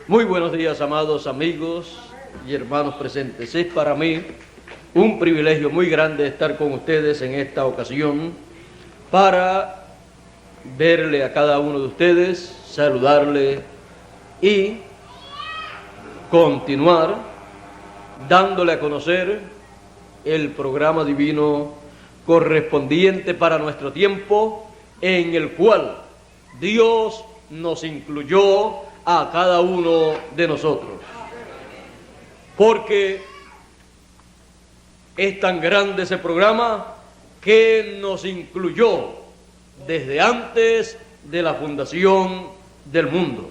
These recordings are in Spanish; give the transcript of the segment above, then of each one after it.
Muy buenos días, amados amigos y hermanos presentes. Es para mí un privilegio muy grande estar con ustedes en esta ocasión para verle a cada uno de ustedes, saludarle y continuar dándole a conocer el programa divino correspondiente para nuestro tiempo, en el cual Dios nos incluyó a cada uno de nosotros, porque es tan grande ese programa que nos incluyó desde antes de la fundación del mundo.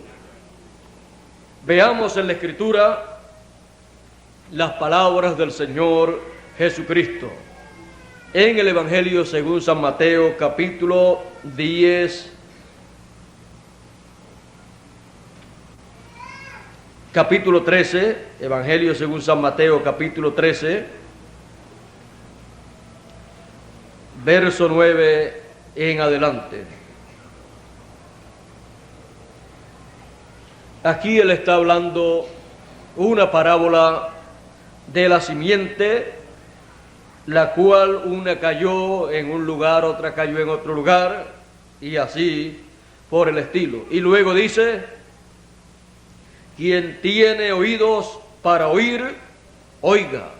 Veamos en la Escritura las palabras del Señor Jesucristo en el Evangelio según San Mateo, capítulo 10, capítulo 13, Evangelio según San Mateo, capítulo 13, verso 9 en adelante. Aquí él está hablando una parábola de la simiente, la cual una cayó en un lugar, otra cayó en otro lugar, y así por el estilo. Y luego dice: quien tiene oídos para oír, oiga,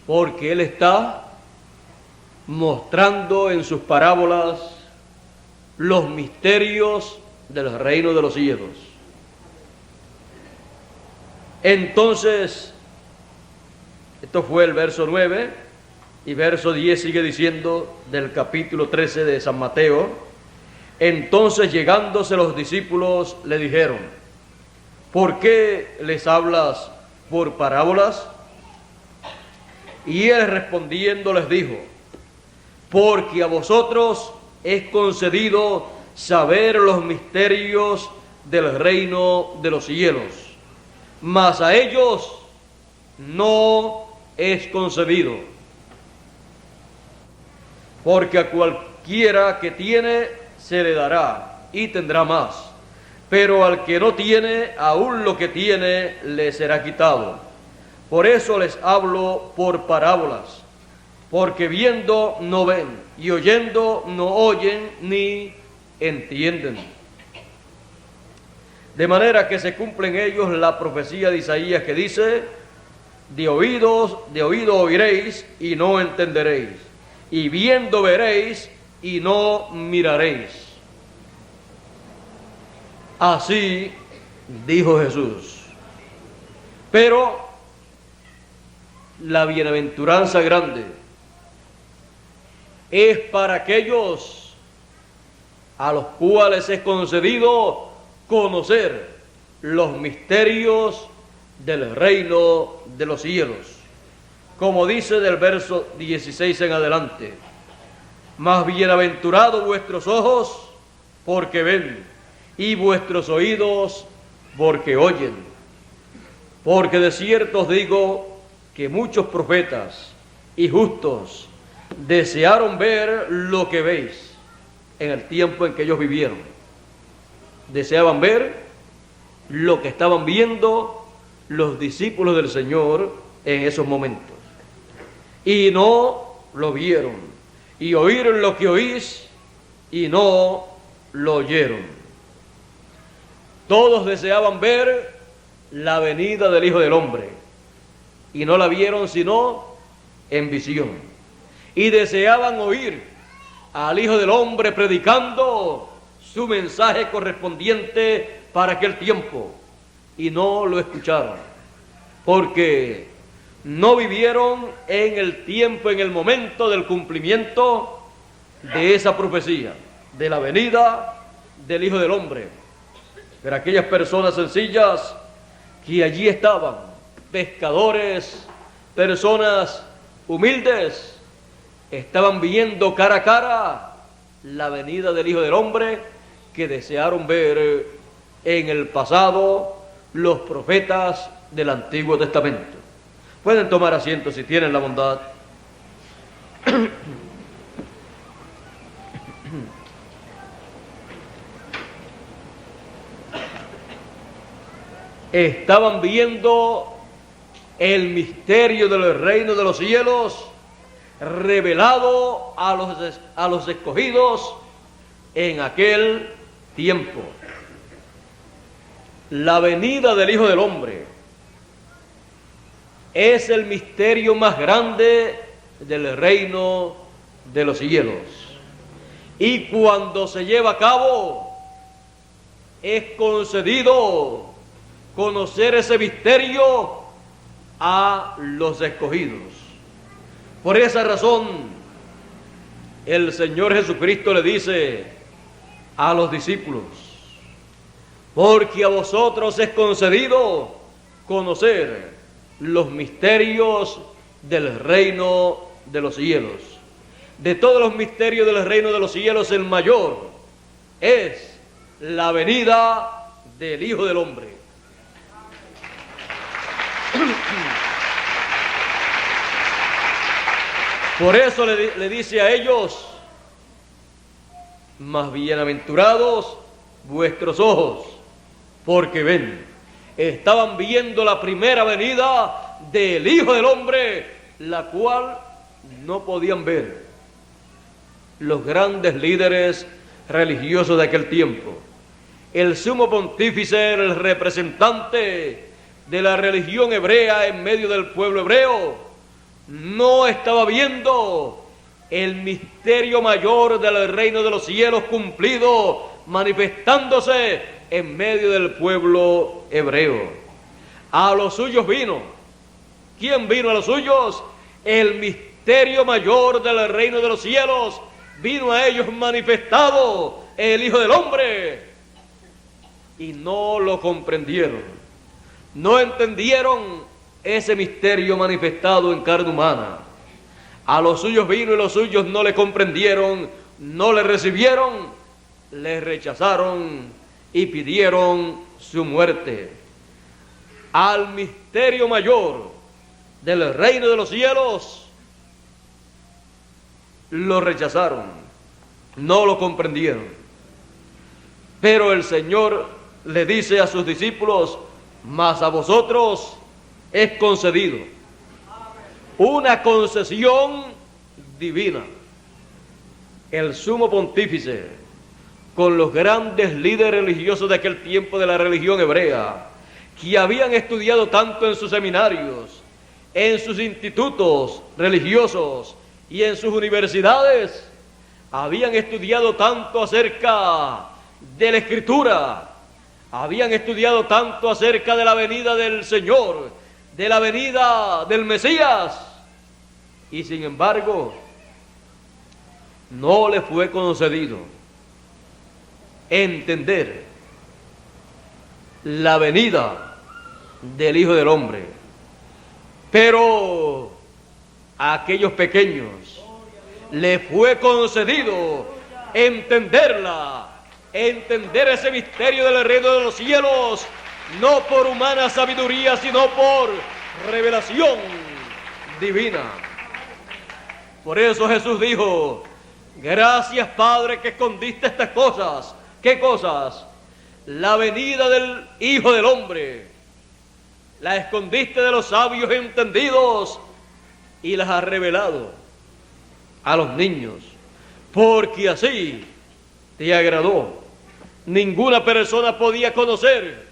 porque él está mostrando en sus parábolas los misterios del reino de los cielos. Entonces, esto fue el verso 9, y verso 10 sigue diciendo del capítulo 13 de San Mateo: entonces llegándose los discípulos le dijeron: ¿por qué les hablas por parábolas? Y él respondiendo les dijo: porque a vosotros es concedido saber los misterios del reino de los cielos, mas a ellos no es concedido. Porque a cualquiera que tiene se le dará y tendrá más, pero al que no tiene, aún lo que tiene le será quitado. Por eso les hablo por parábolas, porque viendo no ven, y oyendo no oyen ni entienden. De manera que se cumple en ellos la profecía de Isaías que dice: de oído oiréis y no entenderéis, y viendo veréis y no miraréis. Así dijo Jesús. Pero la bienaventuranza grande es para aquellos a los cuales es concedido conocer los misterios del reino de los cielos. Como dice del verso 16 en adelante: más bienaventurados vuestros ojos porque ven, y vuestros oídos porque oyen. Porque de cierto os digo que muchos profetas y justos desearon ver lo que veis en el tiempo en que ellos vivieron. Deseaban ver lo que estaban viendo los discípulos del Señor en esos momentos, y no lo vieron, y oíron lo que oís y no lo oyeron. Todos deseaban ver la venida del Hijo del Hombre, y no la vieron sino en visión. Y deseaban oír al Hijo del Hombre predicando su mensaje correspondiente para aquel tiempo, y no lo escucharon, porque no vivieron en el tiempo, en el momento del cumplimiento de esa profecía, de la venida del Hijo del Hombre. Pero aquellas personas sencillas que allí estaban, pescadores, personas humildes, estaban viendo cara a cara la venida del Hijo del Hombre que desearon ver en el pasado los profetas del Antiguo Testamento. Pueden tomar asiento si tienen la bondad. estaban viendo el misterio del reino de los cielos revelado a los escogidos en aquel tiempo. La venida del Hijo del Hombre es el misterio más grande del reino de los cielos. Y cuando se lleva a cabo, es concedido conocer ese misterio a los escogidos. Por esa razón, el Señor Jesucristo le dice a los discípulos: porque a vosotros es concedido conocer los misterios del reino de los cielos. De todos los misterios del reino de los cielos, el mayor es la venida del Hijo del Hombre. Por eso le dice a ellos: más bienaventurados vuestros ojos, porque ven. Estaban viendo la primera venida del Hijo del Hombre, la cual no podían ver los grandes líderes religiosos de aquel tiempo. El sumo pontífice, el representante de la religión hebrea en medio del pueblo hebreo, no estaba viendo el misterio mayor del reino de los cielos cumplido, manifestándose en medio del pueblo hebreo. A los suyos vino. ¿Quién vino a los suyos? El misterio mayor del reino de los cielos vino a ellos manifestado, el Hijo del Hombre, y no lo comprendieron, no entendieron ese misterio manifestado en carne humana. A los suyos vino y los suyos no le comprendieron, no le recibieron, le rechazaron y pidieron su muerte. Al misterio mayor del reino de los cielos lo rechazaron, no lo comprendieron. Pero el Señor le dice a sus discípulos: mas a vosotros es concedido una concesión divina. El sumo pontífice, con los grandes líderes religiosos de aquel tiempo de la religión hebrea, que habían estudiado tanto en sus seminarios, en sus institutos religiosos y en sus universidades, habían estudiado tanto acerca de la Escritura, habían estudiado tanto acerca de la venida del Señor, de la venida del Mesías, y sin embargo no les fue concedido entender la venida del Hijo del Hombre. Pero a aquellos pequeños les fue concedido entenderla, entender ese misterio del reino de los cielos, no por humana sabiduría, sino por revelación divina. Por eso Jesús dijo: gracias, Padre, que escondiste estas cosas. ¿Qué cosas? La venida del Hijo del Hombre. La escondiste de los sabios entendidos y las has revelado a los niños, porque así te agradó. Ninguna persona podía conocer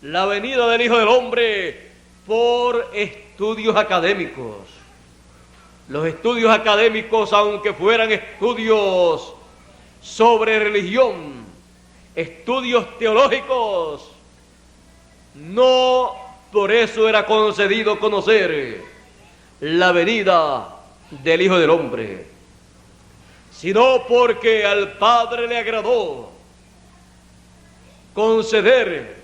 la venida del Hijo del Hombre por estudios académicos. Los estudios académicos, aunque fueran estudios sobre religión, estudios teológicos, no por eso era concedido conocer la venida del Hijo del Hombre, sino porque al Padre le agradó conceder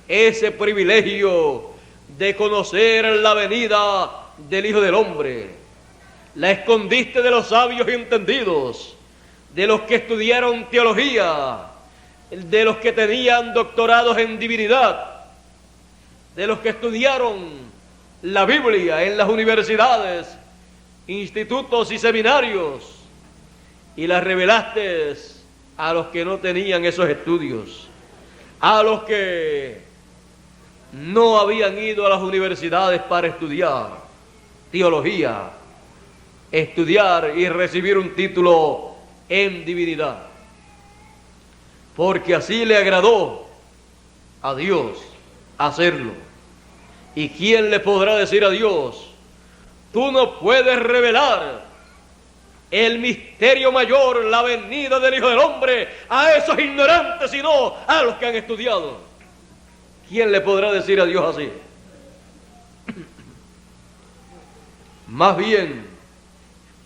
ese privilegio de conocer la venida del Hijo del Hombre. La escondiste de los sabios y entendidos, de los que estudiaron teología, de los que tenían doctorados en divinidad, de los que estudiaron la Biblia en las universidades, institutos y seminarios, y las revelaste a los que no tenían esos estudios, a los que no habían ido a las universidades para estudiar teología, estudiar y recibir un título en divinidad, porque así le agradó a Dios hacerlo. ¿Y quién le podrá decir a Dios: tú no puedes revelar el misterio mayor, la venida del Hijo del Hombre, a esos ignorantes, sino a los que han estudiado? ¿Quién le podrá decir a Dios así? Más bien,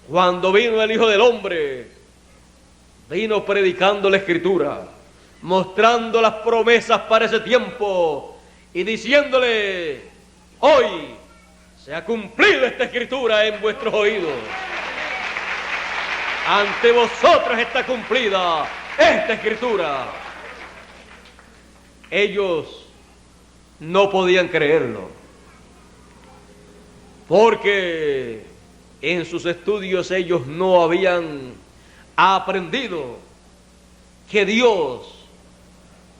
cuando vino el Hijo del Hombre, vino predicando la Escritura, mostrando las promesas para ese tiempo y diciéndole: hoy se ha cumplido esta Escritura en vuestros oídos. Ante vosotros está cumplida esta Escritura. Ellos no podían creerlo, porque en sus estudios ellos no habían aprendido que Dios,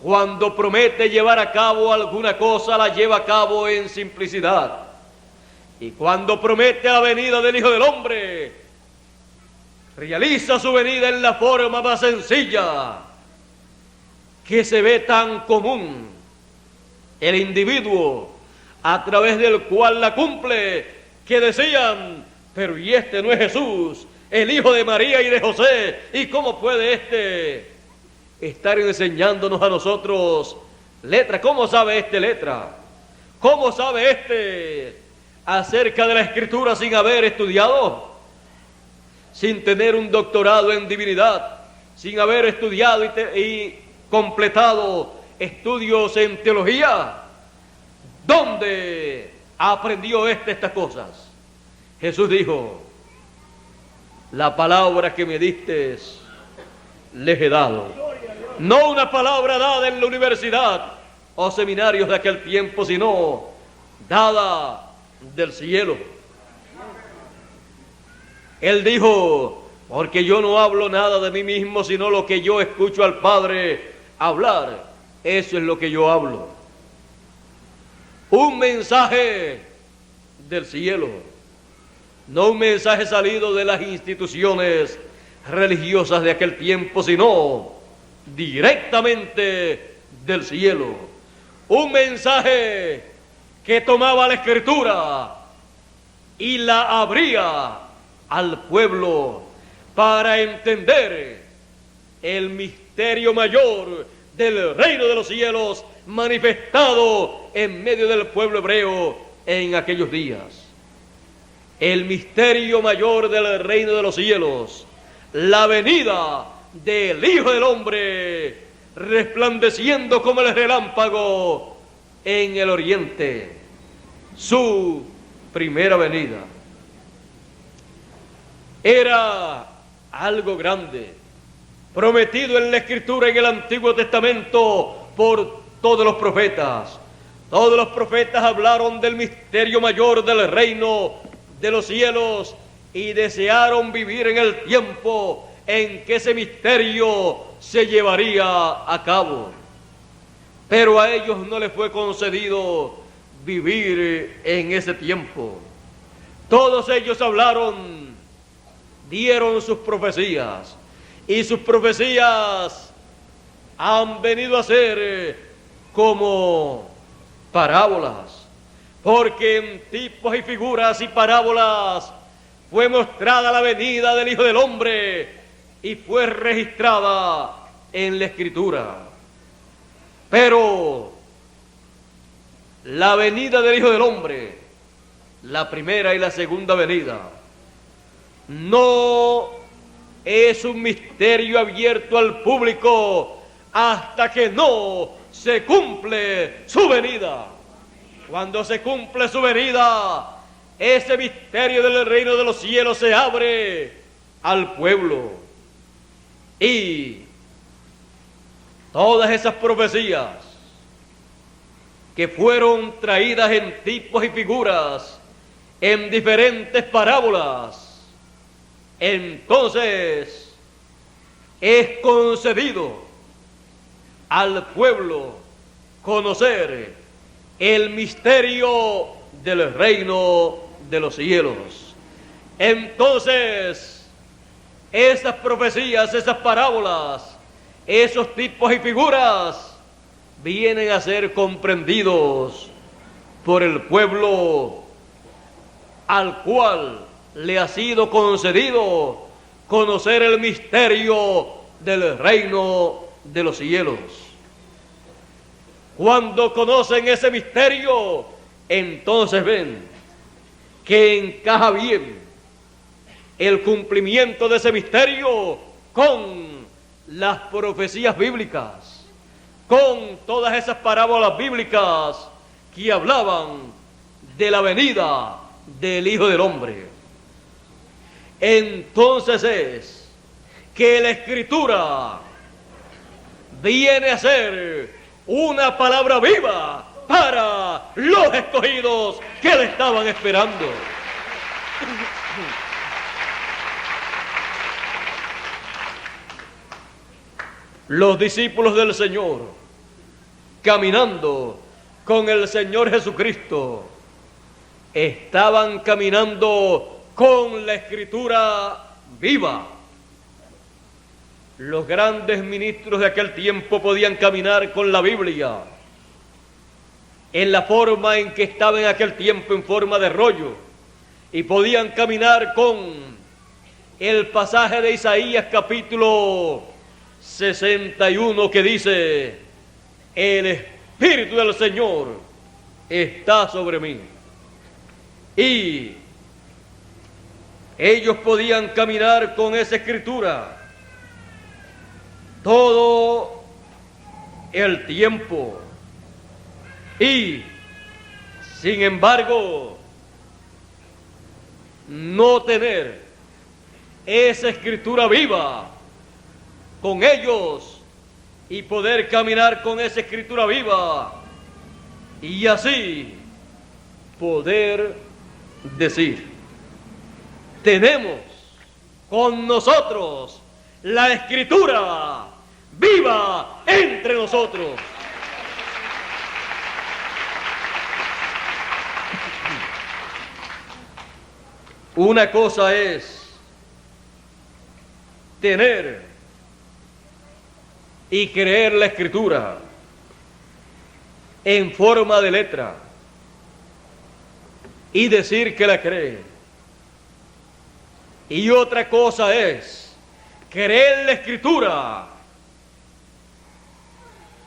cuando promete llevar a cabo alguna cosa, la lleva a cabo en simplicidad. Y cuando promete la venida del Hijo del Hombre, realiza su venida en la forma más sencilla, que se ve tan común. El individuo a través del cual la cumple, que decían: pero ¿y este no es Jesús, el hijo de María y de José? ¿Y cómo puede este estar enseñándonos a nosotros letra? ¿Cómo sabe este letra? ¿Cómo sabe este acerca de la Escritura sin haber estudiado? Sin tener un doctorado en divinidad, sin haber estudiado y completado estudios en teología. ¿Dónde aprendió estas cosas? Jesús dijo: la palabra que me diste les he dado. No una palabra dada en la universidad o seminarios de aquel tiempo, sino dada del cielo. Él dijo: porque yo no hablo nada de mí mismo, sino lo que yo escucho al Padre hablar. Eso es lo que yo hablo. Un mensaje del cielo, no un mensaje salido de las instituciones religiosas de aquel tiempo, sino directamente del cielo. Un mensaje que tomaba la Escritura y la abría al pueblo para entender el misterio mayor del reino de los cielos manifestado en medio del pueblo hebreo en aquellos días. El misterio mayor del reino de los cielos, la venida del Hijo del Hombre resplandeciendo como el relámpago en el oriente, su primera venida. Era algo grande, prometido en la Escritura en el Antiguo Testamento por todos los profetas. Todos los profetas hablaron del misterio mayor del reino de los cielos y desearon vivir en el tiempo en que ese misterio se llevaría a cabo. Pero a ellos no les fue concedido vivir en ese tiempo. Todos ellos hablaron, dieron sus profecías, y sus profecías han venido a ser como parábolas, porque en tipos y figuras y parábolas fue mostrada la venida del Hijo del Hombre y fue registrada en la Escritura. Pero la venida del Hijo del Hombre, la primera y la segunda venida, no es un misterio abierto al público hasta que no se cumple su venida. Cuando se cumple su venida, ese misterio del reino de los cielos se abre al pueblo. Y todas esas profecías que fueron traídas en tipos y figuras, en diferentes parábolas, entonces es concedido al pueblo conocer el misterio del reino de los cielos. Entonces, esas profecías, esas parábolas, esos tipos y figuras vienen a ser comprendidos por el pueblo al cual le ha sido concedido conocer el misterio del reino de los cielos. Cuando conocen ese misterio, entonces ven que encaja bien el cumplimiento de ese misterio con las profecías bíblicas, con todas esas parábolas bíblicas que hablaban de la venida del Hijo del Hombre. Entonces es que la Escritura viene a ser una palabra viva para los escogidos que le estaban esperando. Los discípulos del Señor, caminando con el Señor Jesucristo, estaban caminando con la Escritura viva. Los grandes ministros de aquel tiempo podían caminar con la Biblia en la forma en que estaba en aquel tiempo, en forma de rollo, y podían caminar con el pasaje de Isaías capítulo 61 que dice: el Espíritu del Señor está sobre mí. Y ellos podían caminar con esa escritura todo el tiempo. Y, sin embargo, no tener esa escritura viva con ellos y poder caminar con esa escritura viva y así poder decir: tenemos con nosotros la escritura viva entre nosotros. Una cosa es tener y creer la escritura en forma de letra y decir que la cree. Y otra cosa es creer la escritura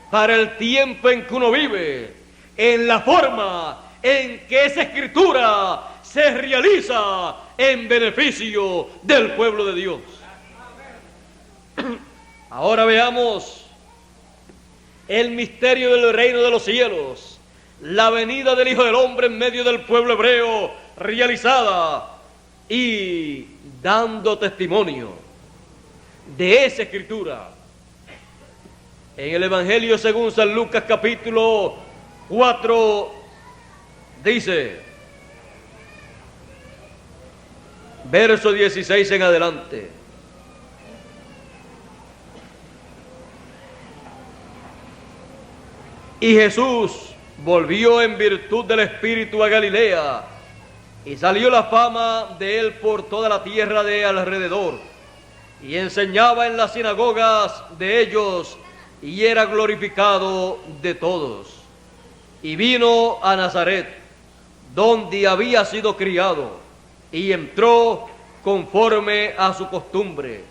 para el tiempo en que uno vive, en la forma en que esa escritura se realiza en beneficio del pueblo de Dios. Ahora veamos el misterio del reino de los cielos, la venida del Hijo del Hombre en medio del pueblo hebreo realizada y dando testimonio de esa escritura. En el Evangelio según San Lucas capítulo 4 dice, verso 16 en adelante: y Jesús volvió en virtud del Espíritu a Galilea, y salió la fama de él por toda la tierra de alrededor, y enseñaba en las sinagogas de ellos, y era glorificado de todos. Y vino a Nazaret, donde había sido criado, y entró conforme a su costumbre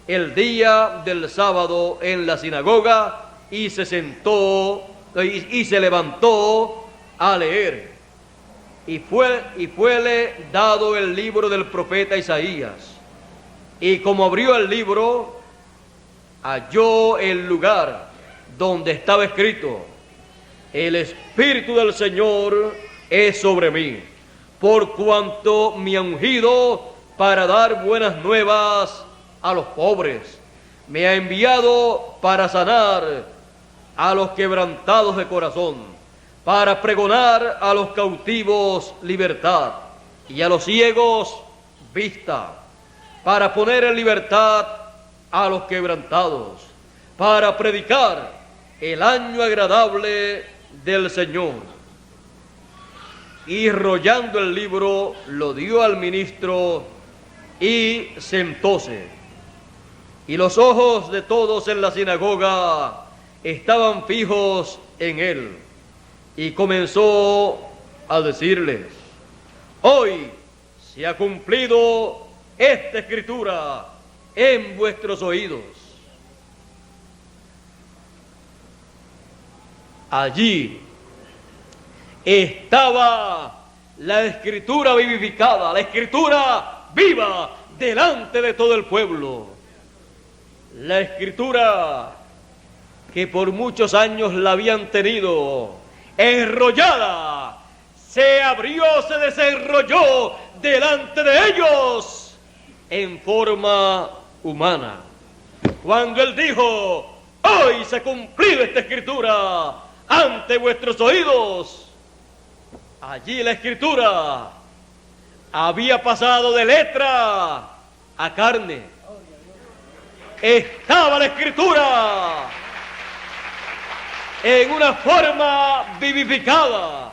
el día del sábado en la sinagoga, y se sentó y se levantó a leer. Y fuele dado el libro del profeta Isaías. Y como abrió el libro, halló el lugar donde estaba escrito: el Espíritu del Señor es sobre mí, por cuanto me ha ungido para dar buenas nuevas a los pobres. Me ha enviado para sanar a los quebrantados de corazón, para pregonar a los cautivos libertad, y a los ciegos vista, para poner en libertad a los quebrantados, para predicar el año agradable del Señor. y enrollando el libro lo dio al ministro y sentóse. Y los ojos de todos en la sinagoga estaban fijos en él. Y comenzó a decirles: hoy se ha cumplido esta escritura en vuestros oídos. Allí estaba la escritura vivificada, la escritura viva delante de todo el pueblo. La escritura que por muchos años la habían tenido enrollada, se abrió, se desenrolló delante de ellos en forma humana. Cuando él dijo: hoy se ha cumplido esta escritura ante vuestros oídos, allí la escritura había pasado de letra a carne. Estaba la escritura en una forma vivificada.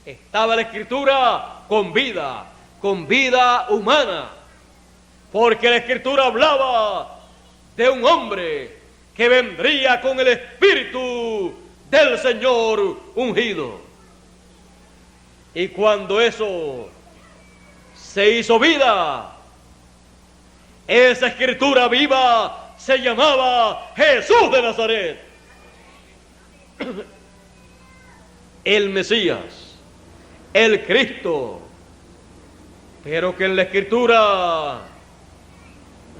Estaba la escritura con vida humana, porque la escritura hablaba de un hombre que vendría con el espíritu del Señor ungido. Y cuando eso se hizo vida, esa escritura viva se llamaba Jesús de Nazaret, el Mesías, el Cristo, pero que en la escritura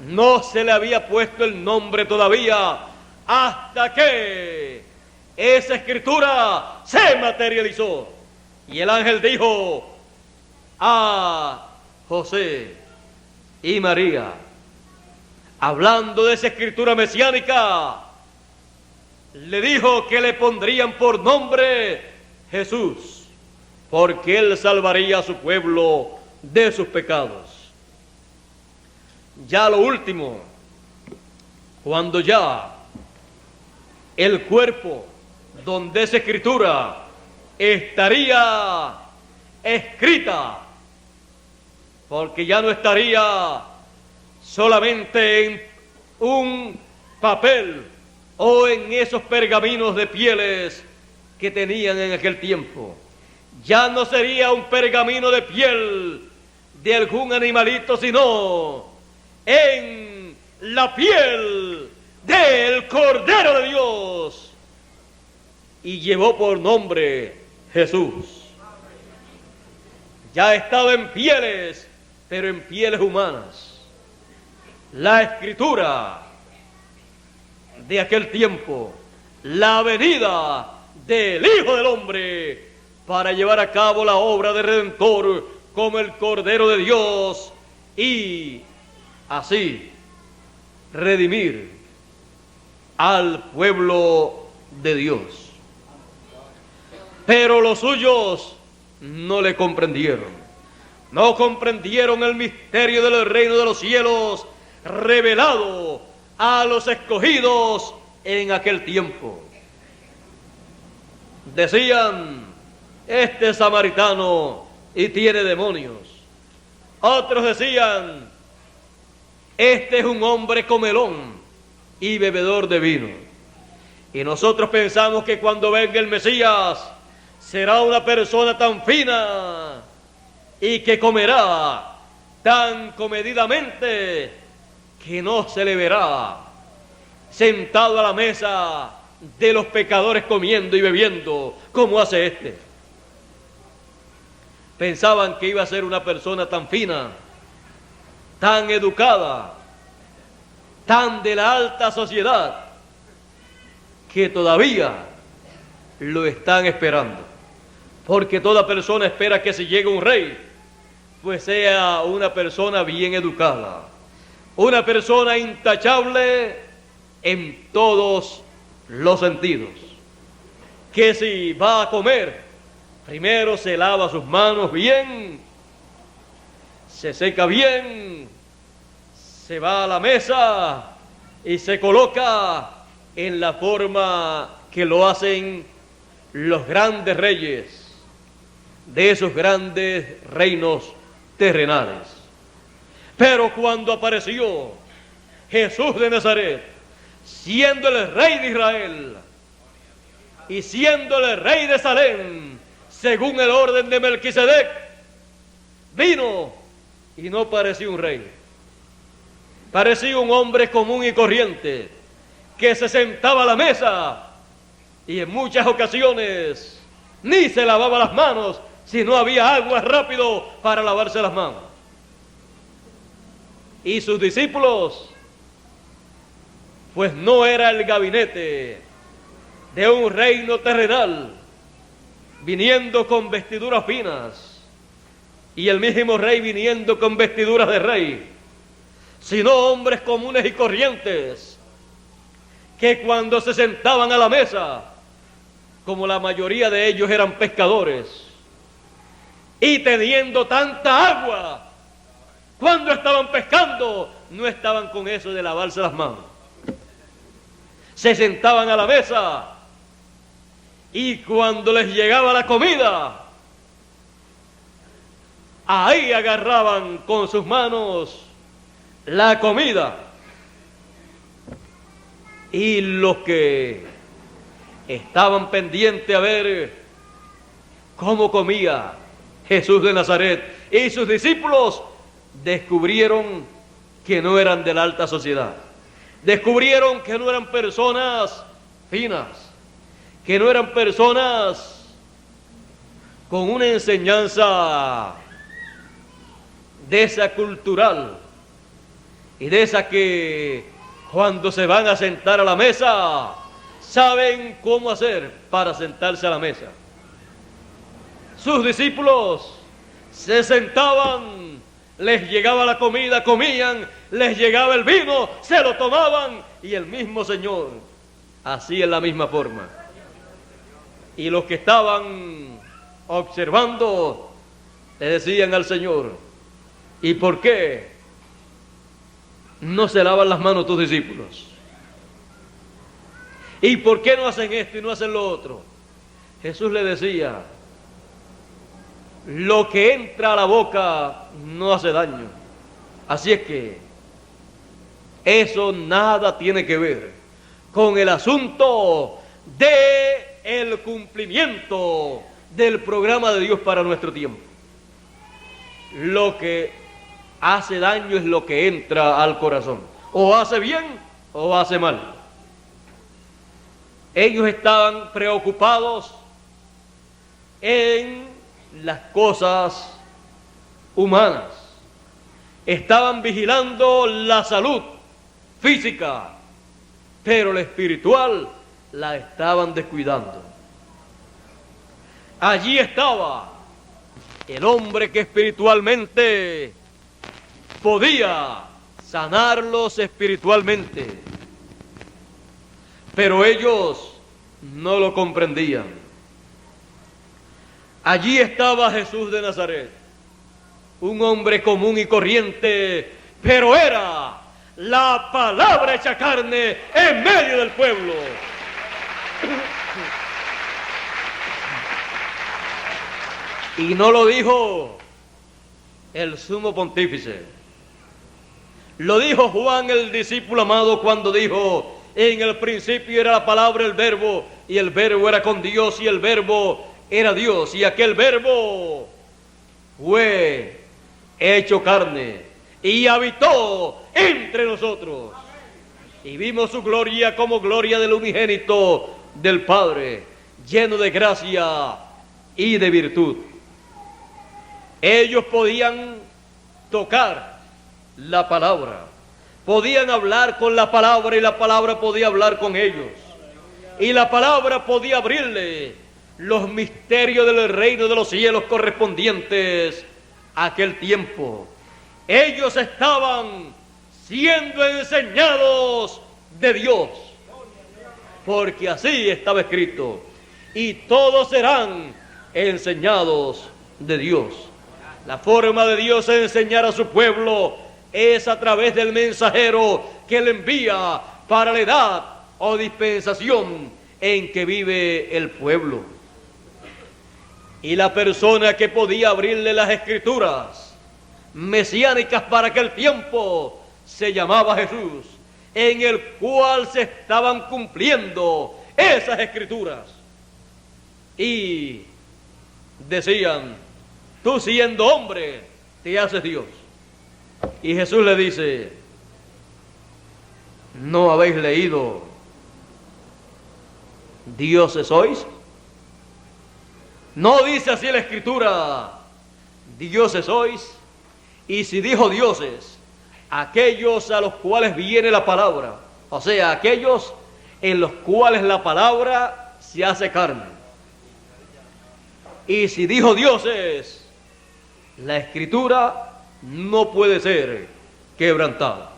no se le había puesto el nombre todavía, hasta que esa escritura se materializó. Y el ángel dijo a José y María, hablando de esa escritura mesiánica, le dijo que le pondrían por nombre Jesús, porque él salvaría a su pueblo de sus pecados. Ya lo último, cuando ya el cuerpo donde esa escritura estaría escrita, porque ya no estaría solamente en un papel o en esos pergaminos de pieles que tenían en aquel tiempo. Ya no sería un pergamino de piel de algún animalito, sino en la piel del Cordero de Dios. Y llevó por nombre Jesús. Ya estaba en pieles, pero en pieles humanas. La escritura de aquel tiempo, la venida del Hijo del Hombre para llevar a cabo la obra de Redentor como el Cordero de Dios y así redimir al pueblo de Dios. Pero los suyos no le comprendieron. No comprendieron el misterio del reino de los cielos revelado a los escogidos en aquel tiempo. Decían: este es samaritano y tiene demonios. Otros decían: este es un hombre comelón y bebedor de vino. Y nosotros pensamos que cuando venga el Mesías será una persona tan fina y que comerá tan comedidamente que no se le verá sentado a la mesa de los pecadores comiendo y bebiendo como hace este. Pensaban que iba a ser una persona tan fina, tan educada, tan de la alta sociedad, que todavía lo están esperando. Porque toda persona espera que si llega un rey, pues sea una persona bien educada, una persona intachable en todos los sentidos. Que si va a comer, primero se lava sus manos bien, se seca bien, se va a la mesa y se coloca en la forma que lo hacen los grandes reyes, de esos grandes reinos terrenales. Pero cuando apareció Jesús de Nazaret, siendo el rey de Israel y siendo el rey de Salem, según el orden de Melquisedec, vino y no parecía un rey. Parecía un hombre común y corriente que se sentaba a la mesa y en muchas ocasiones ni se lavaba las manos si no había agua rápido para lavarse las manos. Y sus discípulos, pues no era el gabinete de un reino terrenal, viniendo con vestiduras finas, y el mismo rey viniendo con vestiduras de rey, sino hombres comunes y corrientes, que cuando se sentaban a la mesa, como la mayoría de ellos eran pescadores, y teniendo tanta agua, cuando estaban pescando, no estaban con eso de lavarse las manos. Se sentaban a la mesa, y cuando les llegaba la comida, ahí agarraban con sus manos la comida. Y los que estaban pendientes a ver cómo comía Jesús de Nazaret y sus discípulos, descubrieron que no eran de la alta sociedad. Descubrieron que no eran personas finas, que no eran personas con una enseñanza de esa cultural y de esa que cuando se van a sentar a la mesa saben cómo hacer para sentarse a la mesa. Sus discípulos se sentaban, les llegaba la comida, comían, les llegaba el vino, se lo tomaban, y el mismo Señor hacía en la misma forma. Y los que estaban observando le decían al Señor: ¿y por qué no se lavan las manos tus discípulos? ¿Y por qué no hacen esto y no hacen lo otro? Jesús le decía: lo que entra a la boca no hace daño. Así es que eso nada tiene que ver con el asunto de el cumplimiento del programa de Dios para nuestro tiempo. Lo que hace daño es lo que entra al corazón. O hace bien o hace mal. Ellos estaban preocupados en las cosas humanas. Estaban vigilando la salud física, pero la espiritual la estaban descuidando. Allí estaba el hombre que espiritualmente podía sanarlos espiritualmente, pero ellos no lo comprendían. Allí estaba Jesús de Nazaret, un hombre común y corriente, pero era la palabra hecha carne en medio del pueblo. Y no lo dijo el sumo pontífice, lo dijo Juan el discípulo amado cuando dijo: en el principio era la palabra, el verbo, y el verbo era con Dios, y el verbo era Dios, y aquel verbo fue hecho carne y habitó entre nosotros, y vimos su gloria como gloria del unigénito del Padre, lleno de gracia y de virtud. Ellos podían tocar la palabra, podían hablar con la palabra, y la palabra podía hablar con ellos, y la palabra podía abrirle los misterios del reino de los cielos correspondientes a aquel tiempo. Ellos estaban siendo enseñados de Dios, porque así estaba escrito: y todos serán enseñados de Dios. La forma de Dios de enseñar a su pueblo es a través del mensajero que le envía para la edad o dispensación en que vive el pueblo. Y la persona que podía abrirle las escrituras mesiánicas para aquel tiempo se llamaba Jesús, en el cual se estaban cumpliendo esas escrituras. Y decían: tú siendo hombre, te haces Dios. Y Jesús le dice: ¿no habéis leído dioses sois? No dice así la Escritura: dioses sois. Y si dijo dioses, aquellos a los cuales viene la palabra, o sea, aquellos en los cuales la palabra se hace carne. Y si dijo dioses, la Escritura no puede ser quebrantada.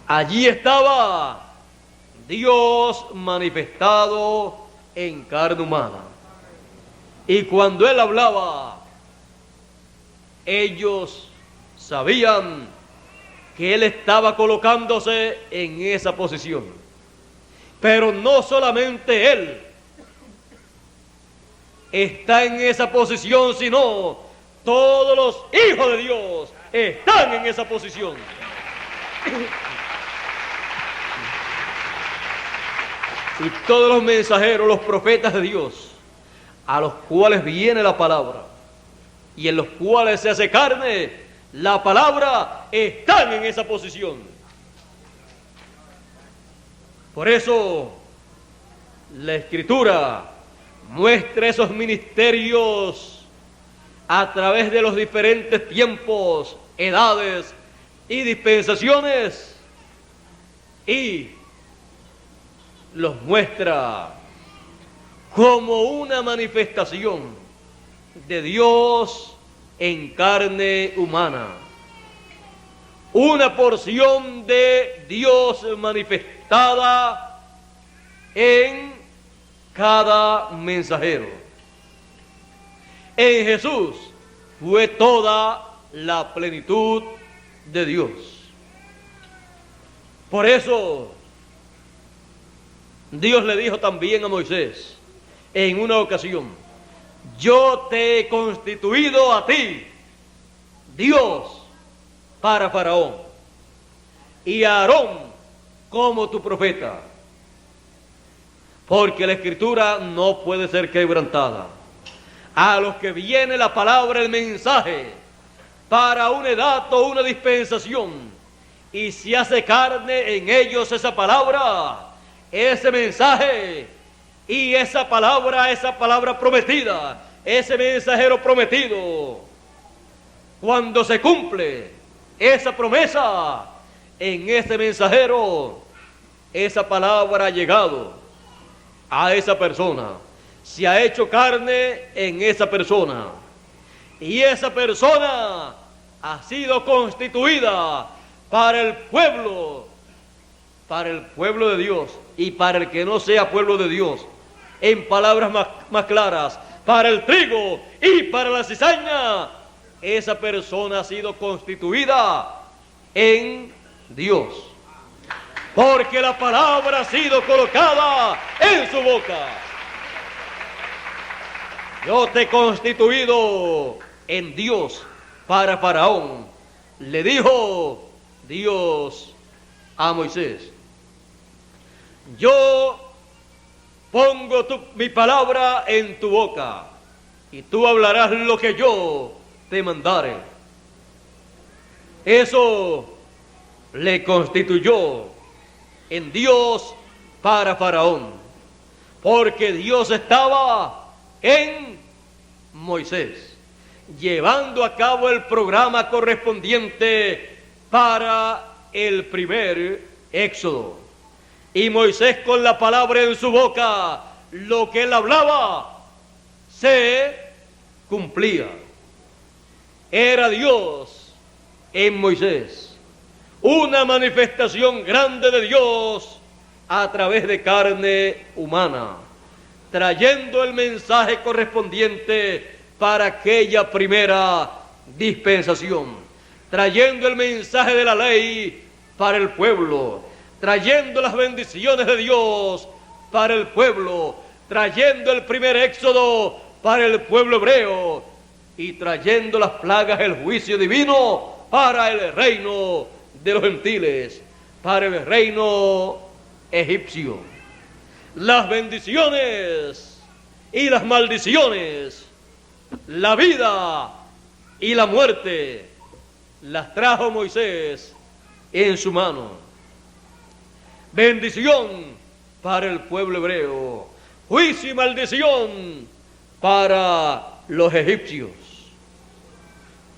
Allí estaba Dios manifestado en carne humana. Y cuando Él hablaba, ellos sabían que Él estaba colocándose en esa posición. Pero no solamente Él está en esa posición, sino todos los hijos de Dios están en esa posición. Y todos los mensajeros, los profetas de Dios, a los cuales viene la palabra y en los cuales se hace carne la palabra, están en esa posición. Por eso la Escritura muestra esos ministerios a través de los diferentes tiempos, edades y dispensaciones, y los muestra como una manifestación de Dios en carne humana, una porción de Dios manifestada en cada mensajero. En Jesús fue toda la plenitud de Dios. Por eso Dios le dijo también a Moisés en una ocasión: yo te he constituido a ti Dios para Faraón y a Aarón como tu profeta, porque la Escritura no puede ser quebrantada. A los que viene la palabra, el mensaje, para una edad o una dispensación, y se hace carne en ellos esa palabra, ese mensaje y esa palabra prometida, ese mensajero prometido, cuando se cumple esa promesa en ese mensajero, esa palabra ha llegado a esa persona, se ha hecho carne en esa persona, y esa persona ha sido constituida para el pueblo de Dios, y para el que no sea pueblo de Dios, en palabras más claras, para el trigo y para la cizaña, esa persona ha sido constituida en Dios, porque la palabra ha sido colocada en su boca. Yo te he constituido en Dios para Faraón, le dijo Dios a Moisés. Yo pongo mi palabra en tu boca y tú hablarás lo que yo te mandare. Eso le constituyó en Dios para Faraón, porque Dios estaba en Moisés, llevando a cabo el programa correspondiente para el primer éxodo. Y Moisés, con la palabra en su boca, lo que él hablaba se cumplía. Era Dios en Moisés, una manifestación grande de Dios a través de carne humana, trayendo el mensaje correspondiente para aquella primera dispensación, trayendo el mensaje de la ley para el pueblo, trayendo las bendiciones de Dios para el pueblo, trayendo el primer éxodo para el pueblo hebreo y trayendo las plagas el juicio divino para el reino de los gentiles, para el reino egipcio. Las bendiciones y las maldiciones, la vida y la muerte, las trajo Moisés en su mano. Bendición para el pueblo hebreo, juicio y maldición para los egipcios.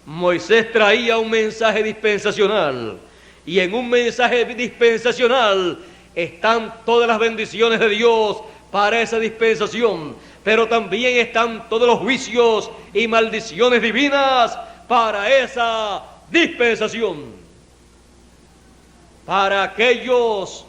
Moisés traía un mensaje dispensacional, y en un mensaje dispensacional están todas las bendiciones de Dios para esa dispensación, pero también están todos los juicios y maldiciones divinas para esa dispensación. Para aquellos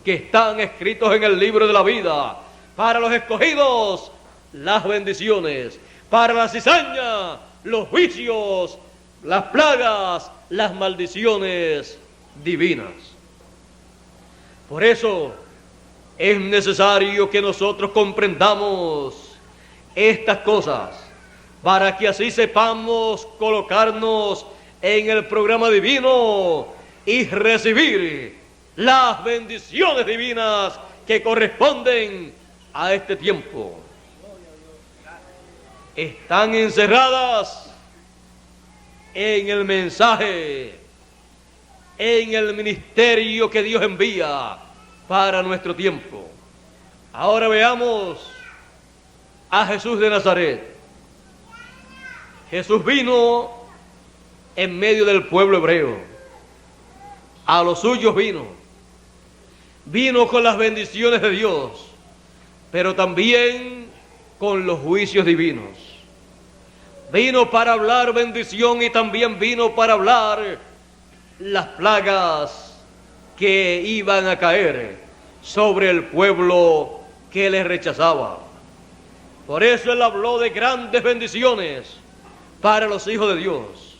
que están escritos en el libro de la vida, para los escogidos, las bendiciones, para la cizaña, los juicios, las plagas, las maldiciones divinas. Por eso es necesario que nosotros comprendamos estas cosas, para que así sepamos colocarnos en el programa divino y recibir las bendiciones divinas que corresponden a este tiempo. Están encerradas en el mensaje, en el ministerio que Dios envía para nuestro tiempo. Ahora veamos a Jesús de Nazaret. Jesús vino en medio del pueblo hebreo. A los suyos vino con las bendiciones de Dios, pero también con los juicios divinos. Vino para hablar bendición y también vino para hablar las plagas que iban a caer sobre el pueblo que le rechazaba. Por eso él habló de grandes bendiciones para los hijos de Dios,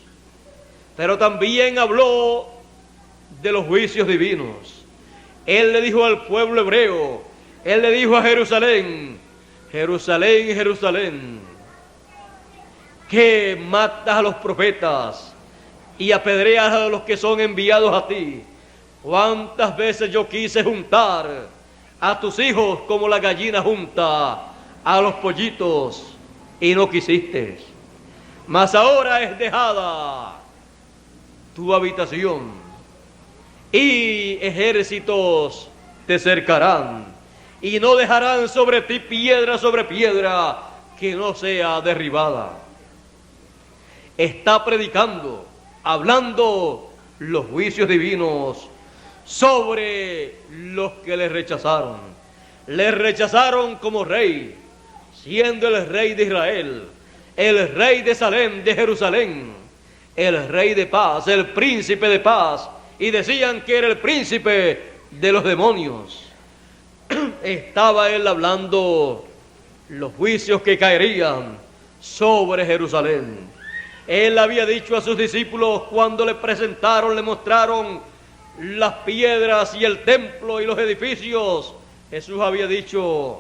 pero también habló de los juicios divinos. Él le dijo al pueblo hebreo, él le dijo a Jerusalén: Jerusalén, Jerusalén, que matas a los profetas y apedreas a los que son enviados a ti. ¿Cuántas veces yo quise juntar a tus hijos como la gallina junta a los pollitos y no quisiste? Mas ahora es dejada tu habitación y ejércitos te cercarán y no dejarán sobre ti piedra sobre piedra que no sea derribada. Está predicando, hablando los juicios divinos sobre los que le rechazaron. Le rechazaron como rey, siendo el rey de Israel, el rey de Salem, de Jerusalén, el rey de paz, el príncipe de paz, y decían que era el príncipe de los demonios. Estaba él hablando los juicios que caerían sobre Jerusalén. Él había dicho a sus discípulos cuando le presentaron, le mostraron las piedras y el templo y los edificios. Jesús había dicho: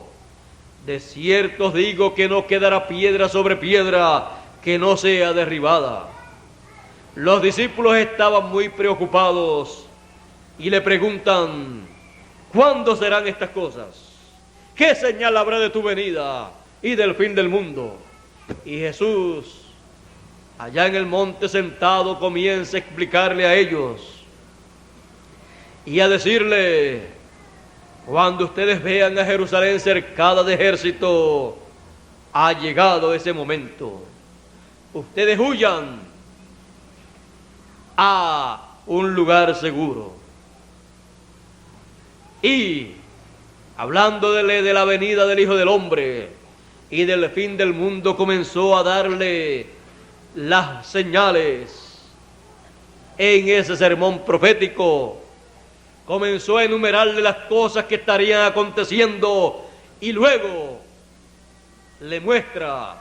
de cierto os digo que no quedará piedra sobre piedra que no sea derribada. Los discípulos estaban muy preocupados y le preguntan: ¿cuándo serán estas cosas? ¿Qué señal habrá de tu venida y del fin del mundo? Y Jesús, allá en el monte sentado, comienza a explicarle a ellos y a decirle: cuando ustedes vean a Jerusalén cercada de ejército, ha llegado ese momento. Ustedes huyan a un lugar seguro. Y hablando de la venida del Hijo del Hombre y del fin del mundo, comenzó a darle las señales en ese sermón profético. Comenzó a enumerarle las cosas que estarían aconteciendo y luego le muestra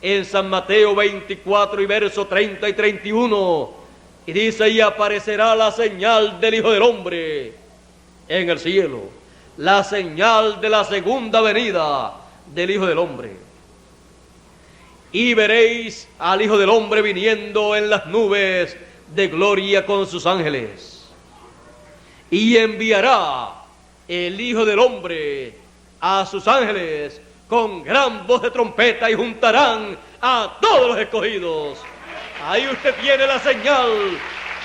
en San Mateo 24 y verso 30 y 31, y dice: y aparecerá la señal del Hijo del Hombre en el cielo, la señal de la segunda venida del Hijo del Hombre. y veréis al Hijo del Hombre viniendo en las nubes de gloria con sus ángeles. Y enviará el Hijo del Hombre a sus ángeles con gran voz de trompeta y juntarán a todos los escogidos. Ahí usted tiene la señal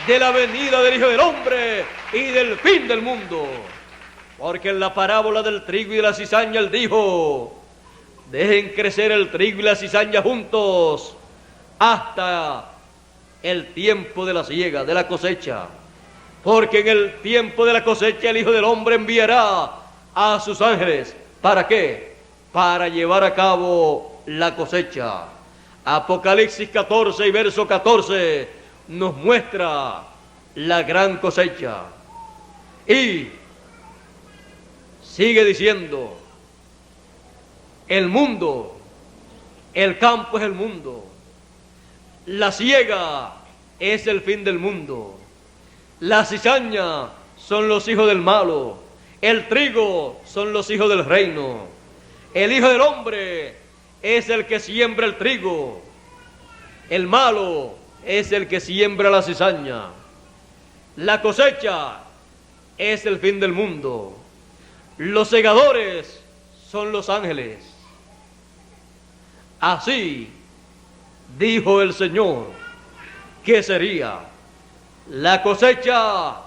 de la venida del Hijo del Hombre y del fin del mundo. Porque en la parábola del trigo y de la cizaña él dijo: dejen crecer el trigo y la cizaña juntos hasta el tiempo de la siega, de la cosecha. Porque en el tiempo de la cosecha el Hijo del Hombre enviará a sus ángeles. ¿Para qué? Para llevar a cabo la cosecha. Apocalipsis 14 y verso 14 nos muestra la gran cosecha. Y sigue diciendo: el mundo, el campo es el mundo, la siega es el fin del mundo, la cizaña son los hijos del malo, el trigo son los hijos del reino, el Hijo del Hombre es el que siembra el trigo, el malo es el que siembra la cizaña, la cosecha es el fin del mundo, los segadores son los ángeles. Así dijo el Señor que sería. La cosecha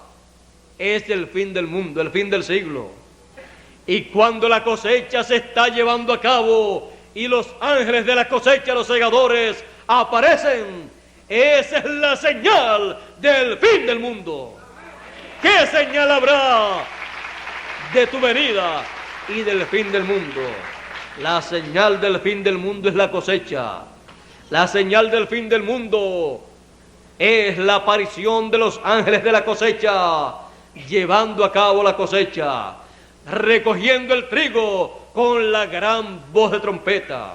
es el fin del mundo, el fin del siglo. Y cuando la cosecha se está llevando a cabo y los ángeles de la cosecha, los segadores, aparecen, esa es la señal del fin del mundo. ¿Qué señal habrá de tu venida y del fin del mundo? La señal del fin del mundo es la cosecha. La señal del fin del mundo es la aparición de los ángeles de la cosecha, llevando a cabo la cosecha, recogiendo el trigo con la gran voz de trompeta.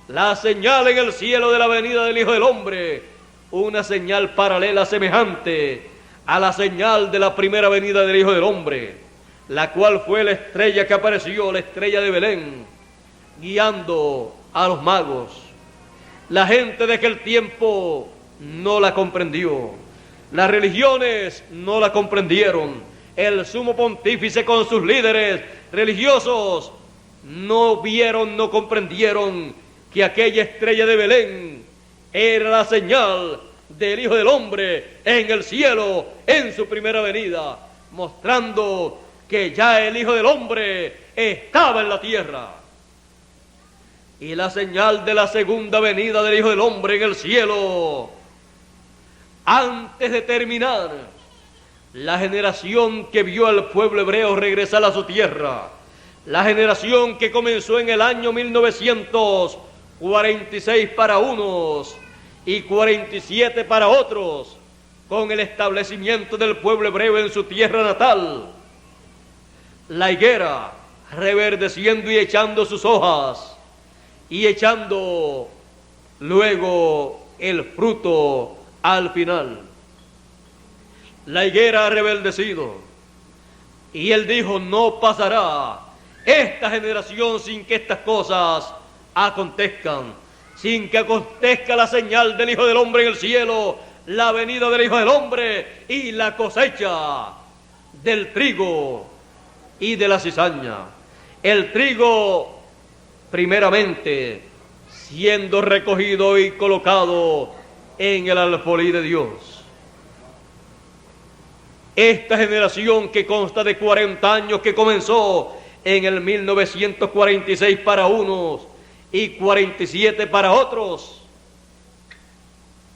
La señal en el cielo de la venida del Hijo del Hombre, una señal paralela semejante a la señal de la primera venida del Hijo del Hombre, la cual fue la estrella que apareció, la estrella de Belén, guiando a los magos. La gente de aquel tiempo no la comprendió, las religiones no la comprendieron, el sumo pontífice con sus líderes religiosos no vieron, no comprendieron que aquella estrella de Belén era la señal del Hijo del Hombre en el cielo, en su primera venida, mostrando que ya el Hijo del Hombre estaba en la tierra. Y la señal de la segunda venida del Hijo del Hombre en el cielo, antes de terminar la generación que vio al pueblo hebreo regresar a su tierra, la generación que comenzó en el año 1946 para unos y 47 para otros, con el establecimiento del pueblo hebreo en su tierra natal, la higuera reverdeciendo y echando sus hojas y echando luego el fruto al final. La higuera ha reverdecido y él dijo: no pasará esta generación sin que estas cosas acontezcan, sin que acontezca la señal del Hijo del Hombre en el cielo, la venida del Hijo del Hombre y la cosecha del trigo y de la cizaña. El trigo, primeramente, siendo recogido y colocado en el alfolí de Dios. Esta generación que consta de 40 años, que comenzó en el 1946 para unos y 47 para otros,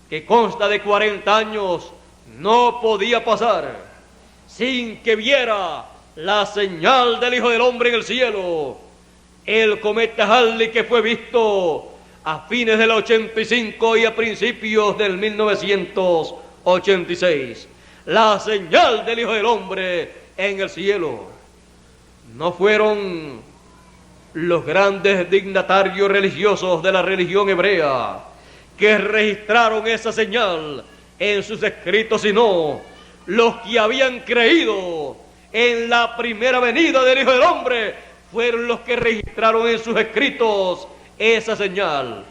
que consta de 40 años, no podía pasar sin que viera la señal del Hijo del Hombre en el cielo, el cometa Halley, que fue visto a fines del 85 y a principios del 1986. La señal del Hijo del Hombre en el cielo. No fueron los grandes dignatarios religiosos de la religión hebrea que registraron esa señal en sus escritos, sino los que habían creído en la primera venida del Hijo del Hombre fueron los que registraron en sus escritos esa señal.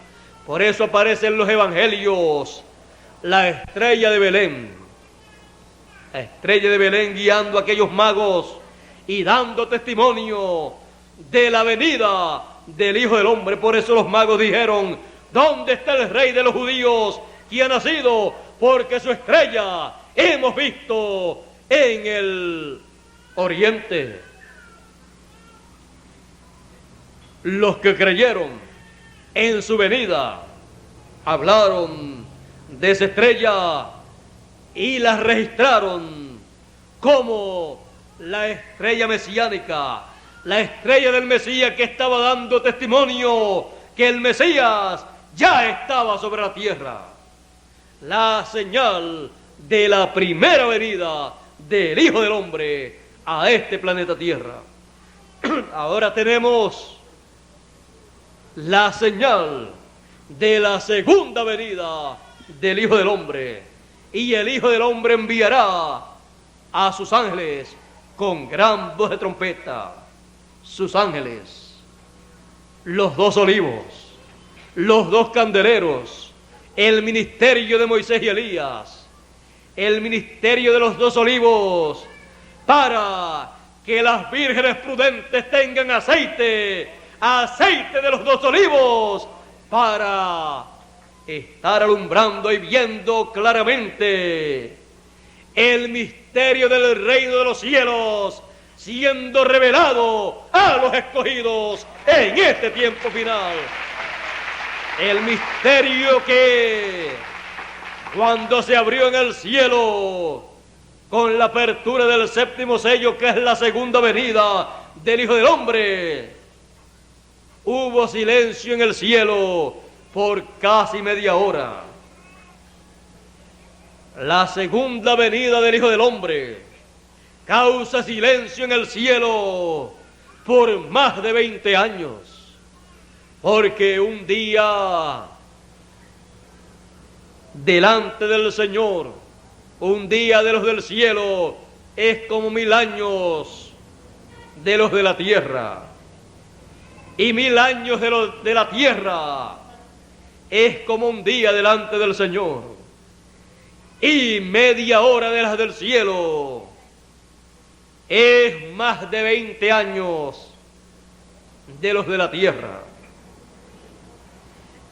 Por eso aparece en los evangelios la estrella de Belén. La estrella de Belén guiando a aquellos magos y dando testimonio de la venida del Hijo del Hombre. Por eso los magos dijeron: ¿dónde está el Rey de los judíos que ha nacido? Porque su estrella hemos visto en el oriente. Los que creyeron en su venida hablaron de esa estrella y la registraron como la estrella mesiánica, la estrella del Mesías, que estaba dando testimonio que el Mesías ya estaba sobre la tierra. La señal de la primera venida del Hijo del Hombre a este planeta Tierra. Ahora tenemos la señal de la segunda venida del Hijo del Hombre, y el Hijo del Hombre enviará a sus ángeles con gran voz de trompeta. Sus ángeles, los dos olivos, los dos candeleros, el ministerio de Moisés y Elías, el ministerio de los dos olivos, para que las vírgenes prudentes tengan aceite de los dos olivos, para estar alumbrando y viendo claramente el misterio del reino de los cielos siendo revelado a los escogidos en este tiempo final. El misterio que, cuando se abrió en el cielo con la apertura del séptimo sello, que es la segunda venida del Hijo del Hombre, hubo silencio en el cielo por casi media hora. La segunda venida del Hijo del Hombre causa silencio en el cielo por más de 20 años, porque un día delante del Señor, un día de los del cielo, es como 1000 años de los de la tierra, y 1000 años de los de la tierra es como un día delante del Señor, y media hora de las del cielo es más de 20 años de los de la tierra.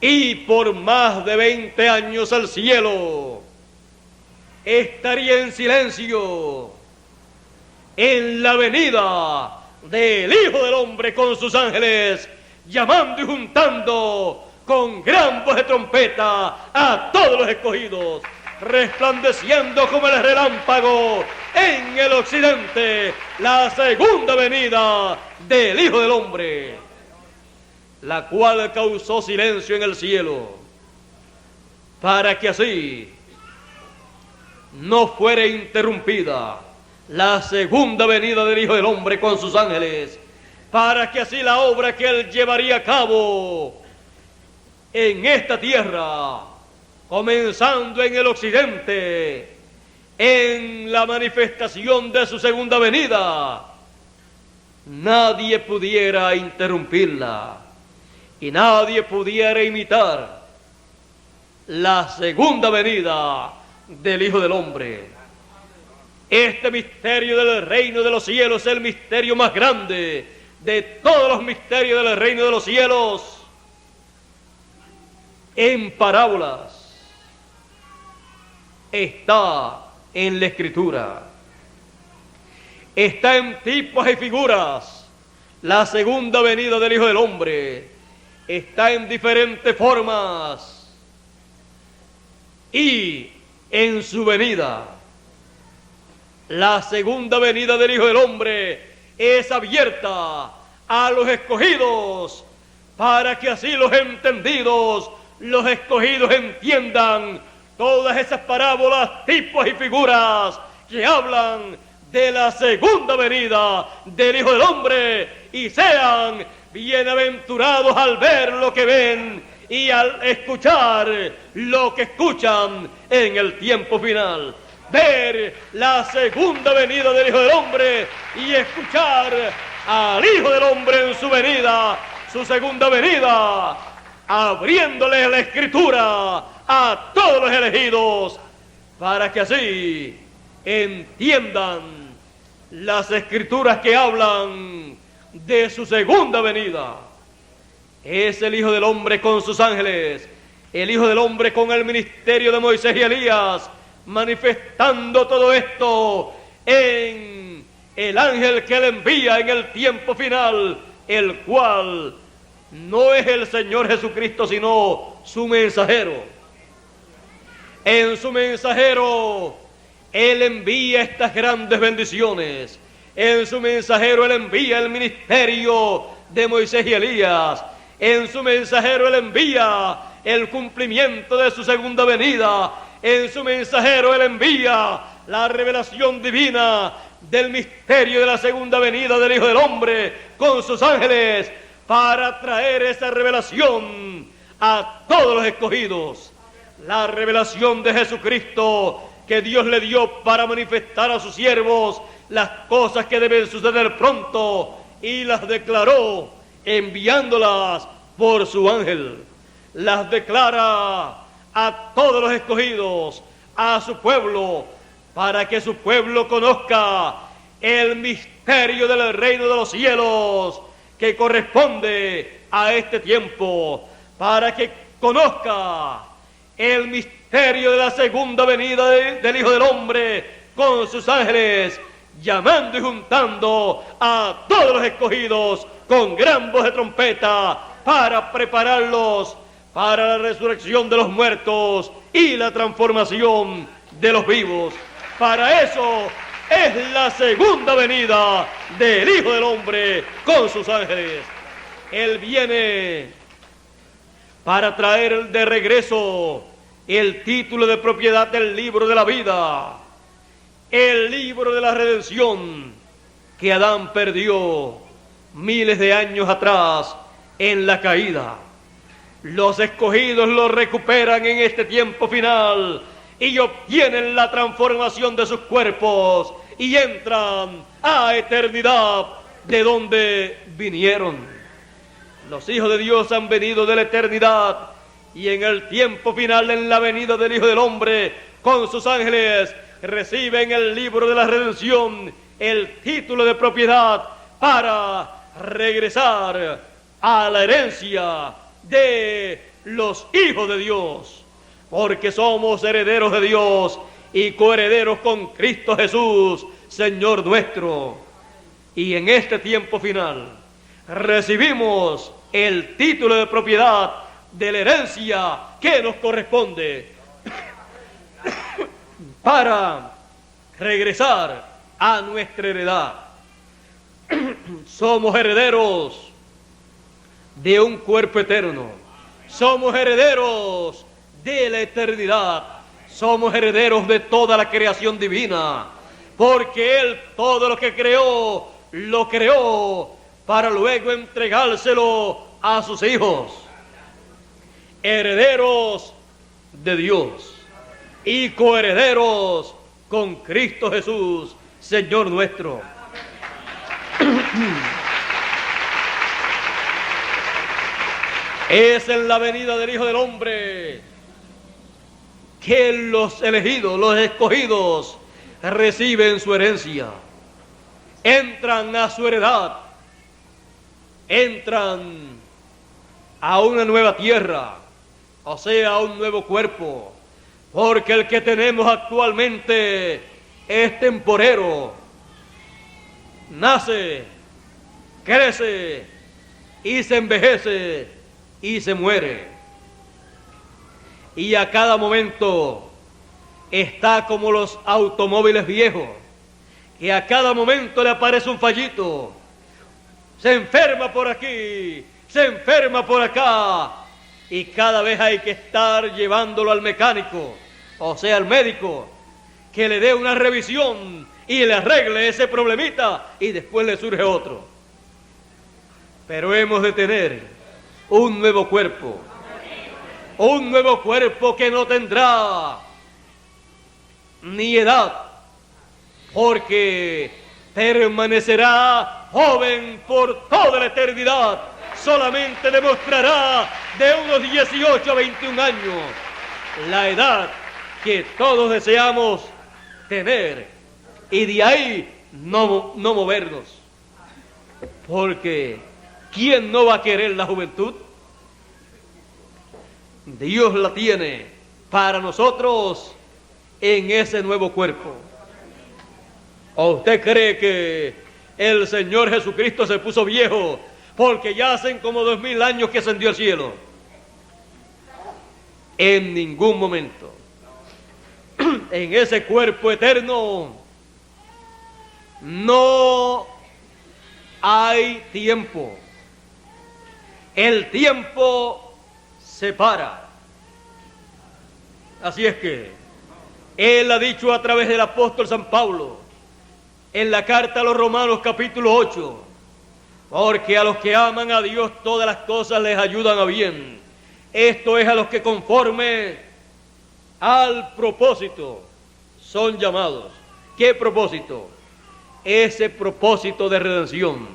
Y por más de 20 años el cielo estaría en silencio en la venida del Hijo del Hombre con sus ángeles, llamando y juntando con gran voz de trompeta a todos los escogidos, resplandeciendo como el relámpago en el occidente la segunda venida del Hijo del Hombre, la cual causó silencio en el cielo, para que así no fuera interrumpida la segunda venida del Hijo del Hombre con sus ángeles, para que así la obra que Él llevaría a cabo en esta tierra, comenzando en el occidente, en la manifestación de su segunda venida, nadie pudiera interrumpirla y nadie pudiera imitar la segunda venida del Hijo del Hombre. Este misterio del reino de los cielos es el misterio más grande de todos los misterios del reino de los cielos. En parábolas está en la Escritura, está en tipos y figuras. La segunda venida del Hijo del Hombre está en diferentes formas, y en su venida, la segunda venida del Hijo del Hombre es abierta a los escogidos, para que así los entendidos, los escogidos, entiendan todas esas parábolas, tipos y figuras que hablan de la segunda venida del Hijo del Hombre, y sean bienaventurados al ver lo que ven y al escuchar lo que escuchan en el tiempo final. Ver la segunda venida del Hijo del Hombre y escuchar al Hijo del Hombre en su venida, su segunda venida, abriéndole la Escritura a todos los elegidos, para que así entiendan las Escrituras que hablan de su segunda venida. Es el Hijo del Hombre con sus ángeles, el Hijo del Hombre con el ministerio de Moisés y Elías, manifestando todo esto en el ángel que él envía en el tiempo final, el cual no es el Señor Jesucristo, sino su mensajero. En su mensajero él envía estas grandes bendiciones. En su mensajero él envía el ministerio de Moisés y Elías. En su mensajero él envía el cumplimiento de su segunda venida. En su mensajero él envía la revelación divina del misterio de la segunda venida del Hijo del Hombre con sus ángeles, para traer esa revelación a todos los escogidos. La revelación de Jesucristo que Dios le dio para manifestar a sus siervos las cosas que deben suceder pronto, y las declaró enviándolas por su ángel. Las declara a todos los escogidos, a su pueblo, para que su pueblo conozca el misterio del reino de los cielos que corresponde a este tiempo, para que conozca el misterio de la segunda venida del Hijo del Hombre con sus ángeles, llamando y juntando a todos los escogidos con gran voz de trompeta, para prepararlos para la resurrección de los muertos y la transformación de los vivos. Para eso es la segunda venida del Hijo del Hombre con sus ángeles. Él viene para traer de regreso el título de propiedad del libro de la vida, el libro de la redención que Adán perdió miles de años atrás en la caída. Los escogidos lo recuperan en este tiempo final y obtienen la transformación de sus cuerpos y entran a eternidad, de donde vinieron. Los hijos de Dios han venido de la eternidad, y en el tiempo final, en la venida del Hijo del Hombre con sus ángeles, reciben el libro de la redención, el título de propiedad, para regresar a la herencia de los hijos de Dios, porque somos herederos de Dios y coherederos con Cristo Jesús, Señor nuestro. Y en este tiempo final recibimos el título de propiedad de la herencia que nos corresponde para regresar a nuestra heredad. Somos herederos de un cuerpo eterno, somos herederos de la eternidad, somos herederos de toda la creación divina, porque Él todo lo que creó, lo creó para luego entregárselo a sus hijos. Herederos de Dios y coherederos con Cristo Jesús, Señor nuestro. Es en la venida del Hijo del Hombre que los elegidos, los escogidos, reciben su herencia, entran a su heredad, entran a una nueva tierra, o sea, a un nuevo cuerpo, porque el que tenemos actualmente es temporero, nace, crece y se envejece y se muere, y a cada momento está como los automóviles viejos, que a cada momento le aparece un fallito, se enferma por aquí, se enferma por acá, y cada vez hay que estar llevándolo al mecánico, o sea, al médico, que le dé una revisión y le arregle ese problemita, y después le surge otro. Pero hemos de tener un nuevo cuerpo que no tendrá ni edad, porque permanecerá joven por toda la eternidad, solamente demostrará de unos 18 a 21 años la edad que todos deseamos tener, y de ahí no movernos, porque ¿quién no va a querer la juventud? Dios la tiene para nosotros en ese nuevo cuerpo. ¿O usted cree que el Señor Jesucristo se puso viejo porque ya hacen como 2000 años que ascendió al cielo? En ningún momento. En ese cuerpo eterno no hay tiempo. El tiempo se para. Así es que Él ha dicho a través del apóstol San Pablo en la carta a los Romanos capítulo 8, porque a los que aman a Dios todas las cosas les ayudan a bien. Esto es a los que conforme al propósito son llamados. ¿Qué propósito? Ese propósito de redención,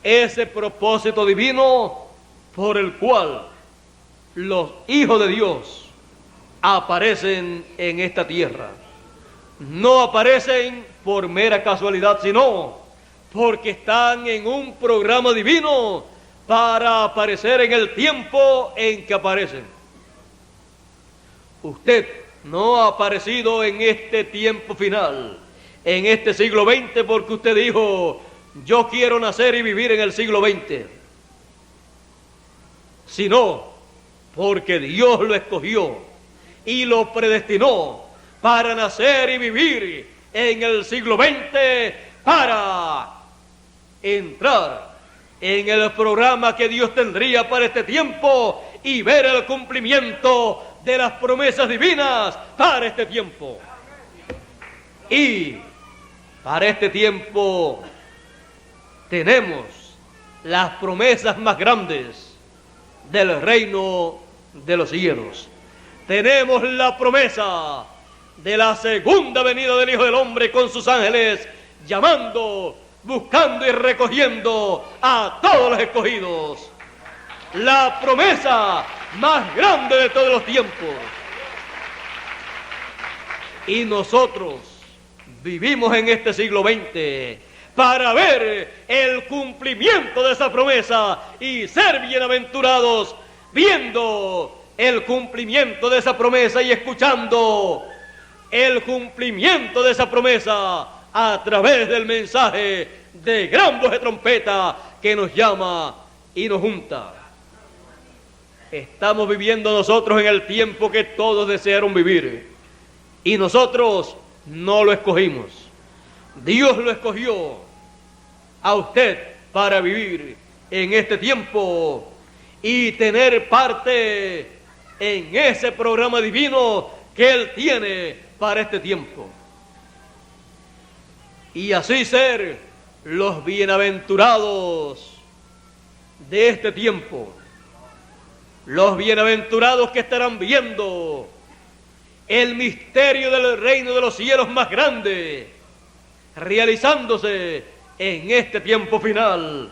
ese propósito divino por el cual los hijos de Dios aparecen en esta tierra. No aparecen por mera casualidad, sino porque están en un programa divino para aparecer en el tiempo en que aparecen. Usted no ha aparecido en este tiempo final, en este siglo XX, porque usted dijo: yo quiero nacer y vivir en el siglo XX, sino porque Dios lo escogió y lo predestinó para nacer y vivir en el siglo XX, para entrar en el programa que Dios tendría para este tiempo y ver el cumplimiento de las promesas divinas para este tiempo. Y para este tiempo tenemos las promesas más grandes del reino de los cielos. Tenemos la promesa de la segunda venida del Hijo del Hombre con sus ángeles, llamando, buscando y recogiendo a todos los escogidos. La promesa más grande de todos los tiempos. Y nosotros vivimos en este siglo XX para ver el cumplimiento de esa promesa y ser bienaventurados viendo el cumplimiento de esa promesa y escuchando el cumplimiento de esa promesa a través del mensaje de gran voz de trompeta que nos llama y nos junta. Estamos viviendo nosotros en el tiempo que todos desearon vivir y nosotros no lo escogimos. Dios lo escogió a usted para vivir en este tiempo y tener parte en ese programa divino que Él tiene para este tiempo. Y así ser los bienaventurados de este tiempo. Los bienaventurados que estarán viendo el misterio del reino de los cielos más grande realizándose en este tiempo final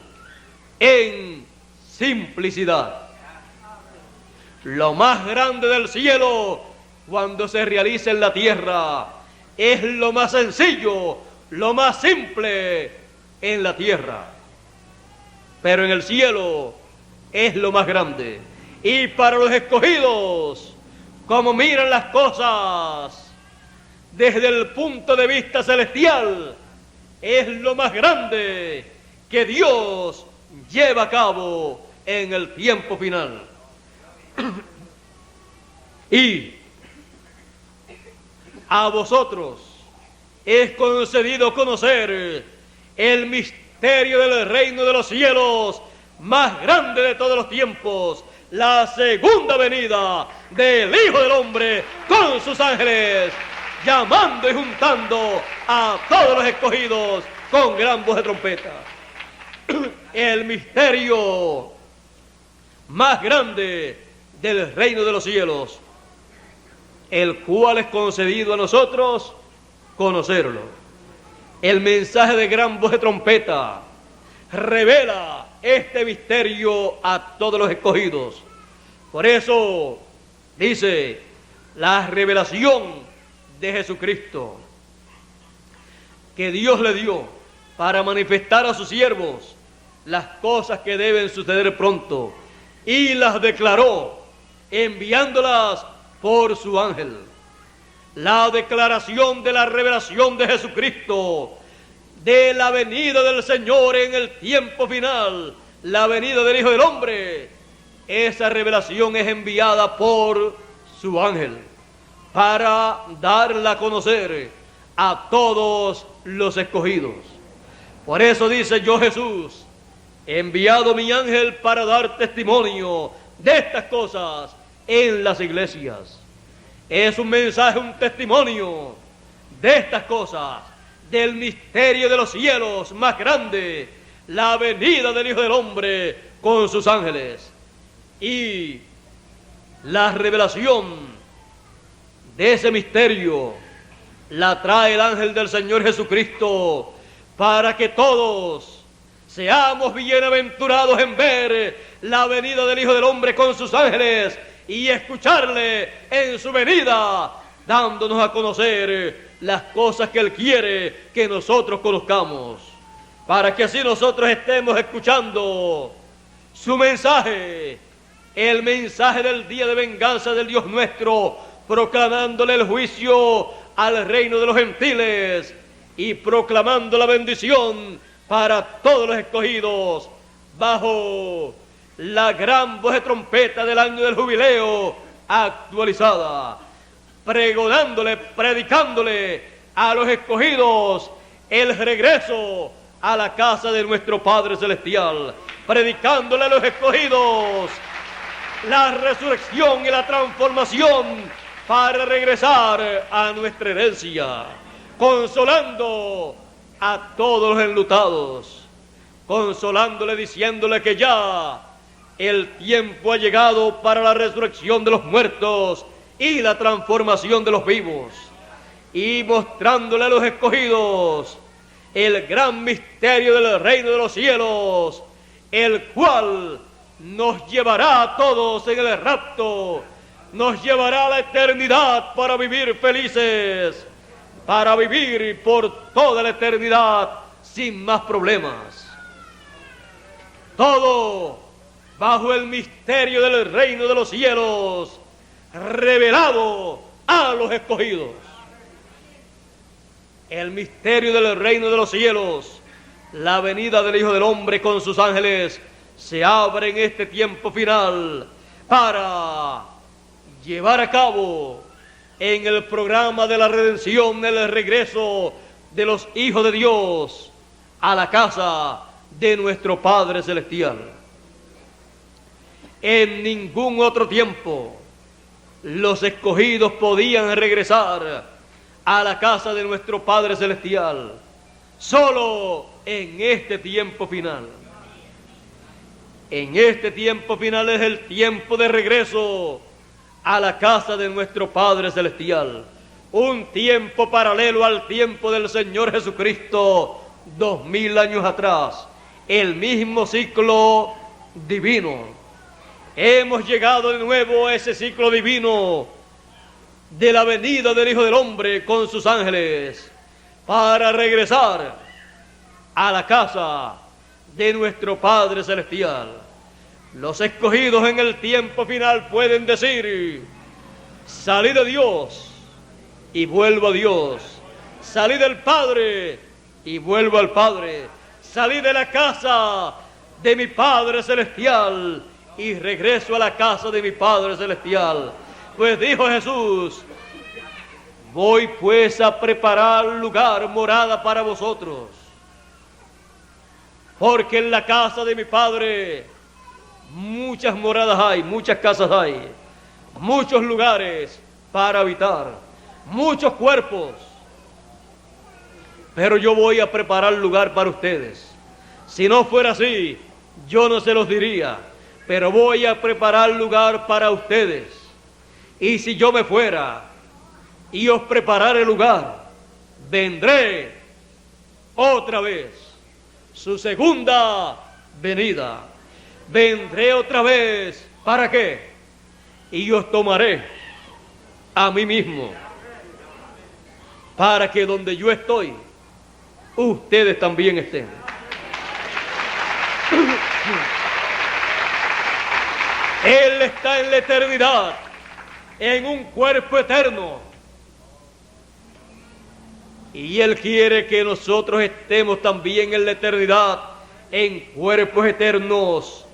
en simplicidad. Lo más grande del cielo cuando se realiza en la tierra es lo más sencillo, lo más simple en la tierra, pero en el cielo es lo más grande. Y para los escogidos, como miran las cosas desde el punto de vista celestial, es lo más grande que Dios lleva a cabo en el tiempo final. Y a vosotros es concedido conocer el misterio del reino de los cielos más grande de todos los tiempos, la segunda venida del Hijo del Hombre con sus ángeles, llamando y juntando a todos los escogidos con gran voz de trompeta. El misterio más grande del reino de los cielos, el cual es concedido a nosotros conocerlo. El mensaje de gran voz de trompeta revela este misterio a todos los escogidos. Por eso dice la revelación de Jesucristo que Dios le dio para manifestar a sus siervos las cosas que deben suceder pronto, y las declaró enviándolas por su ángel. La declaración de la revelación de Jesucristo, de la venida del Señor en el tiempo final, la venida del Hijo del Hombre, esa revelación es enviada por su ángel para darla a conocer a todos los escogidos. Por eso dice: yo, Jesús, he enviado mi ángel para dar testimonio de estas cosas en las iglesias. Es un mensaje, un testimonio de estas cosas, del misterio de los cielos más grande, la venida del Hijo del Hombre con sus ángeles. Y la revelación de ese misterio la trae el ángel del Señor Jesucristo para que todos seamos bienaventurados en ver la venida del Hijo del Hombre con sus ángeles y escucharle en su venida, dándonos a conocer las cosas que Él quiere que nosotros conozcamos, para que así nosotros estemos escuchando su mensaje, el mensaje del día de venganza del Dios nuestro, proclamándole el juicio al reino de los gentiles y proclamando la bendición para todos los escogidos, bajo la gran voz de trompeta del año del jubileo actualizada, pregonándole, predicándole a los escogidos el regreso a la casa de nuestro Padre Celestial, predicándole a los escogidos la resurrección y la transformación para regresar a nuestra herencia, consolando a todos los enlutados, consolándole, diciéndole que ya el tiempo ha llegado para la resurrección de los muertos y la transformación de los vivos, y mostrándole a los escogidos el gran misterio del reino de los cielos, el cual nos llevará a todos en el rapto, nos llevará a la eternidad para vivir felices, para vivir por toda la eternidad sin más problemas. Todo bajo el misterio del reino de los cielos, revelado a los escogidos. El misterio del reino de los cielos, la venida del Hijo del Hombre con sus ángeles, se abre en este tiempo final para llevar a cabo en el programa de la redención, el regreso de los hijos de Dios a la casa de nuestro Padre Celestial. En ningún otro tiempo los escogidos podían regresar a la casa de nuestro Padre Celestial, solo en este tiempo final. En este tiempo final es el tiempo de regreso a la casa de nuestro Padre Celestial, un tiempo paralelo al tiempo del Señor Jesucristo 2000 años atrás, el mismo ciclo divino. Hemos llegado de nuevo a ese ciclo divino de la venida del Hijo del Hombre con sus ángeles para regresar a la casa de nuestro Padre Celestial. Los escogidos en el tiempo final pueden decir: salí de Dios y vuelvo a Dios, salí del Padre y vuelvo al Padre, salí de la casa de mi Padre Celestial y regreso a la casa de mi Padre Celestial. Pues dijo Jesús: voy pues a preparar lugar, morada para vosotros, porque en la casa de mi Padre muchas moradas hay, muchas casas hay, muchos lugares para habitar, muchos cuerpos. Pero yo voy a preparar lugar para ustedes. Si no fuera así, yo no se los diría, pero voy a preparar lugar para ustedes. Y si yo me fuera y os prepararé lugar, vendré otra vez, su segunda venida. Vendré otra vez. ¿Para qué? Y os tomaré a mí mismo, para que donde yo estoy, ustedes también estén. Él está en la eternidad, en un cuerpo eterno. Y Él quiere que nosotros estemos también en la eternidad, en cuerpos eternos.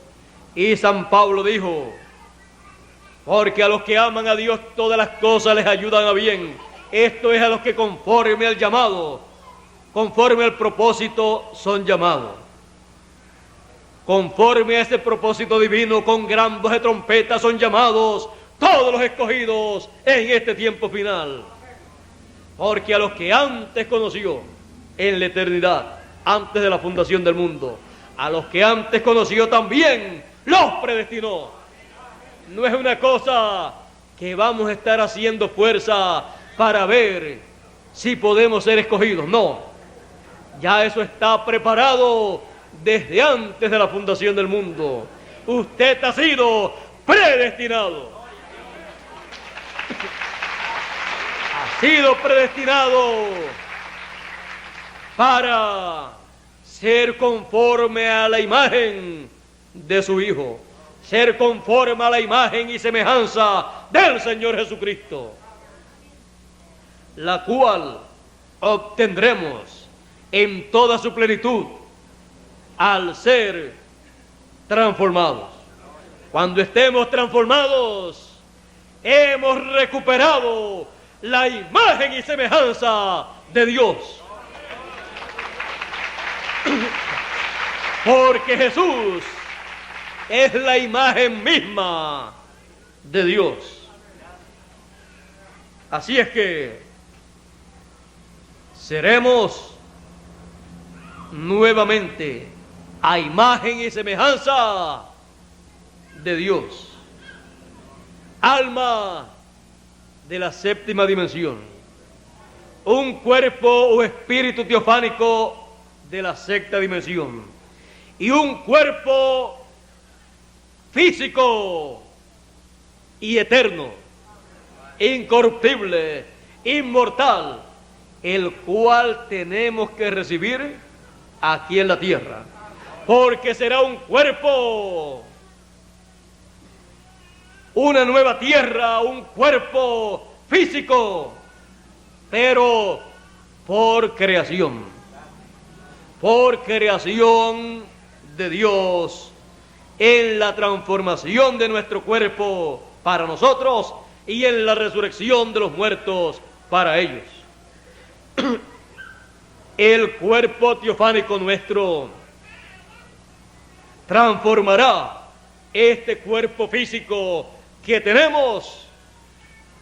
Y San Pablo dijo, porque a los que aman a Dios todas las cosas les ayudan a bien. Esto es a los que conforme al llamado, conforme al propósito son llamados. Conforme a ese propósito divino, con gran voz de trompeta son llamados todos los escogidos en este tiempo final. Porque a los que antes conoció en la eternidad, antes de la fundación del mundo, a los que antes conoció también los predestinó. No es una cosa que vamos a estar haciendo fuerza para ver si podemos ser escogidos. No, ya eso está preparado desde antes de la fundación del mundo. Usted ha sido predestinado. Ha sido predestinado para ser conforme a la imagen de su Hijo, ser conforme a la imagen y semejanza del Señor Jesucristo, la cual obtendremos en toda su plenitud al ser transformados. Cuando estemos transformados, hemos recuperado la imagen y semejanza de Dios. Porque Jesús es la imagen misma de Dios. Así es que seremos nuevamente a imagen y semejanza de Dios. Alma de la séptima dimensión. Un cuerpo o espíritu teofánico de la sexta dimensión. Y un cuerpo físico y eterno, incorruptible, inmortal, el cual tenemos que recibir aquí en la tierra, porque será un cuerpo, una nueva tierra, un cuerpo físico, pero por creación de Dios, en la transformación de nuestro cuerpo para nosotros y en la resurrección de los muertos para ellos. El cuerpo teofánico nuestro transformará este cuerpo físico que tenemos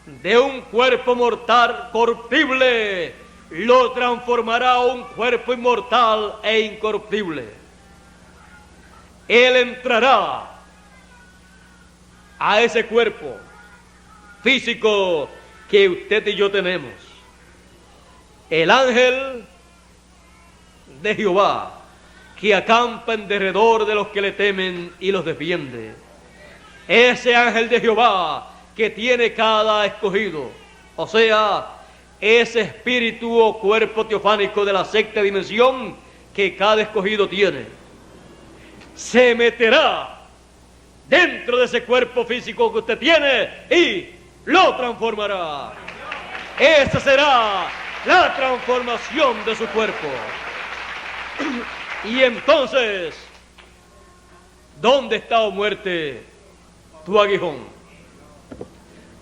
de un cuerpo mortal corruptible, lo transformará a un cuerpo inmortal e incorruptible. Él entrará a ese cuerpo físico que usted y yo tenemos. El ángel de Jehová, que acampa en derredor de los que le temen y los defiende. Ese ángel de Jehová que tiene cada escogido, o sea, ese espíritu o cuerpo teofánico de la sexta dimensión que cada escogido tiene, se meterá dentro de ese cuerpo físico que usted tiene y lo transformará. Esa será la transformación de su cuerpo. Y entonces, ¿dónde está, oh muerte, tu aguijón?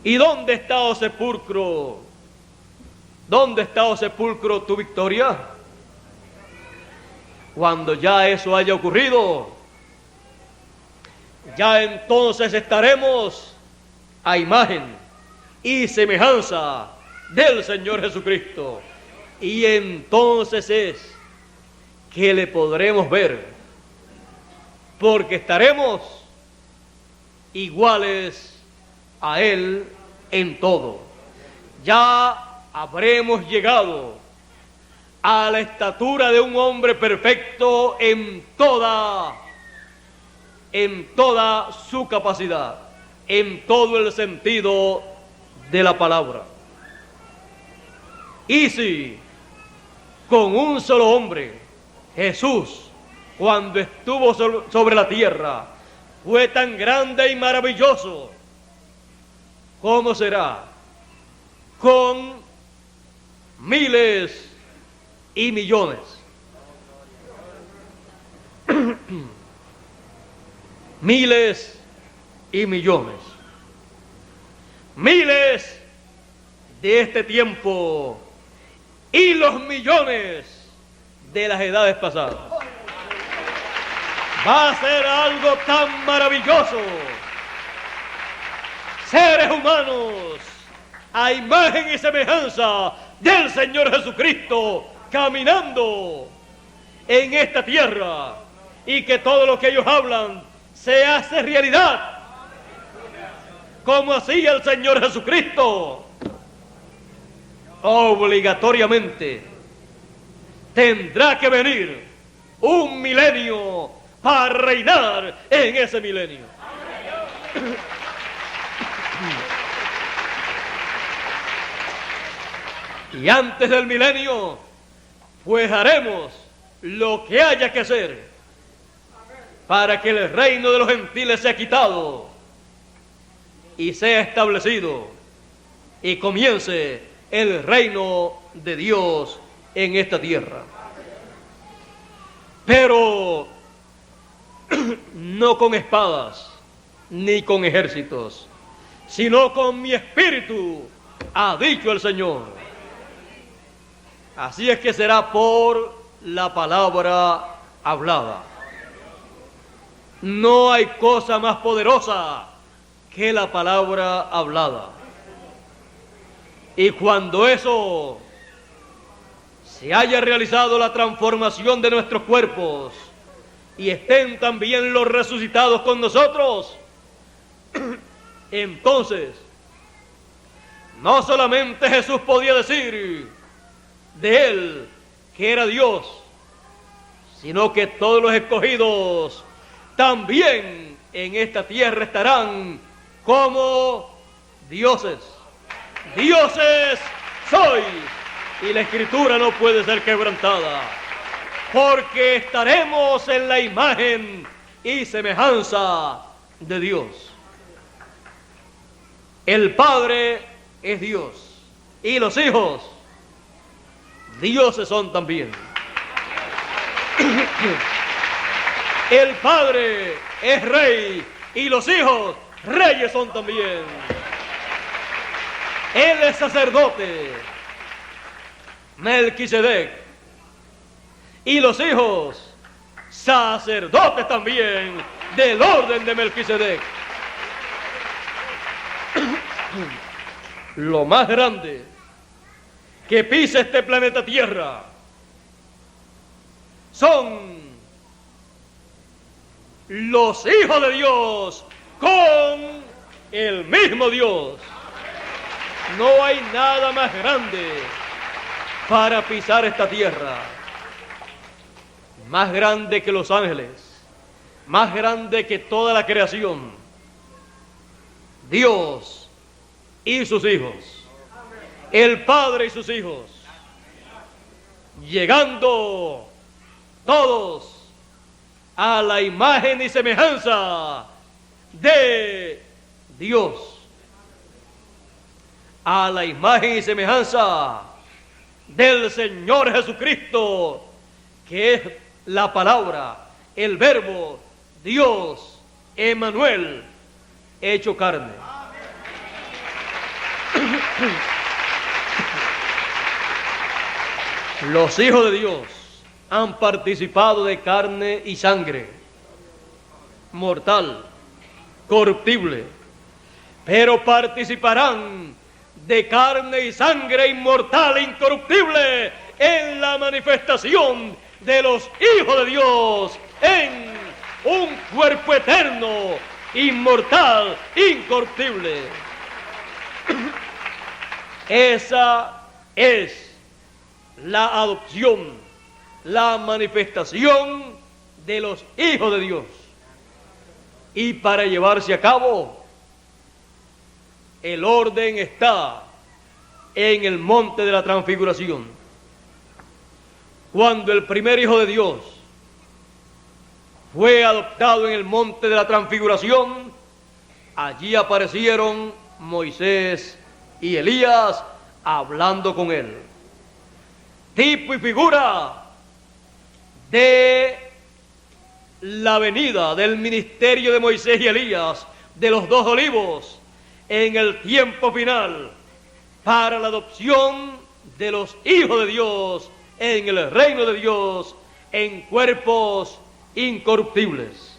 ¿Y dónde está, oh sepulcro? ¿Dónde está, oh sepulcro, tu victoria? Cuando ya eso haya ocurrido, ya entonces estaremos a imagen y semejanza del Señor Jesucristo. Y entonces es que le podremos ver, porque estaremos iguales a Él en todo. Ya habremos llegado a la estatura de un hombre perfecto en toda en toda su capacidad, en todo el sentido de la palabra. Y si con un solo hombre, Jesús, cuando estuvo sobre la tierra, fue tan grande y maravilloso, ¿cómo será con miles y millones? Miles y millones. Miles de este tiempo y los millones de las edades pasadas. Va a ser algo tan maravilloso. Seres humanos a imagen y semejanza del Señor Jesucristo caminando en esta tierra, y que todo lo que ellos hablan se hace realidad, como hacía el Señor Jesucristo. Obligatoriamente tendrá que venir un milenio para reinar en ese milenio. Y antes del milenio, pues haremos lo que haya que hacer para que el reino de los gentiles sea quitado y sea establecido, y comience el reino de Dios en esta tierra. Pero no con espadas ni con ejércitos, sino con mi espíritu, ha dicho el Señor. Así es que será por la palabra hablada. No hay cosa más poderosa que la palabra hablada. Y cuando eso se haya realizado, la transformación de nuestros cuerpos, y estén también los resucitados con nosotros, entonces no solamente Jesús podía decir de él que era Dios, sino que todos los escogidos también en esta tierra estarán como dioses. Dioses sois, y la Escritura no puede ser quebrantada, porque estaremos en la imagen y semejanza de Dios. El Padre es Dios, y los hijos dioses son también. El Padre es Rey, y los hijos reyes son también. Él es sacerdote, Melquisedec, y los hijos sacerdotes también del orden de Melquisedec. Lo más grande que pisa este planeta Tierra son los hijos de Dios con el mismo Dios. No hay nada más grande para pisar esta tierra, más grande que los ángeles, más grande que toda la creación. Dios y sus hijos, el Padre y sus hijos, llegando todos a la imagen y semejanza de Dios, a la imagen y semejanza del Señor Jesucristo, que es la palabra, el verbo, Dios, Emmanuel, hecho carne. Los hijos de Dios han participado de carne y sangre, mortal, corruptible, pero participarán de carne y sangre inmortal e incorruptible en la manifestación de los hijos de Dios en un cuerpo eterno, inmortal, incorruptible. Esa es la adopción, la manifestación de los hijos de Dios. y para llevarse a cabo, el orden está en el monte de la transfiguración. Cuando el primer Hijo de Dios fue adoptado en el monte de la transfiguración, allí aparecieron Moisés y Elías hablando con él. Tipo y figura de la venida del ministerio de Moisés y Elías, de los dos olivos, en el tiempo final, para la adopción de los hijos de Dios en el reino de Dios, en cuerpos incorruptibles.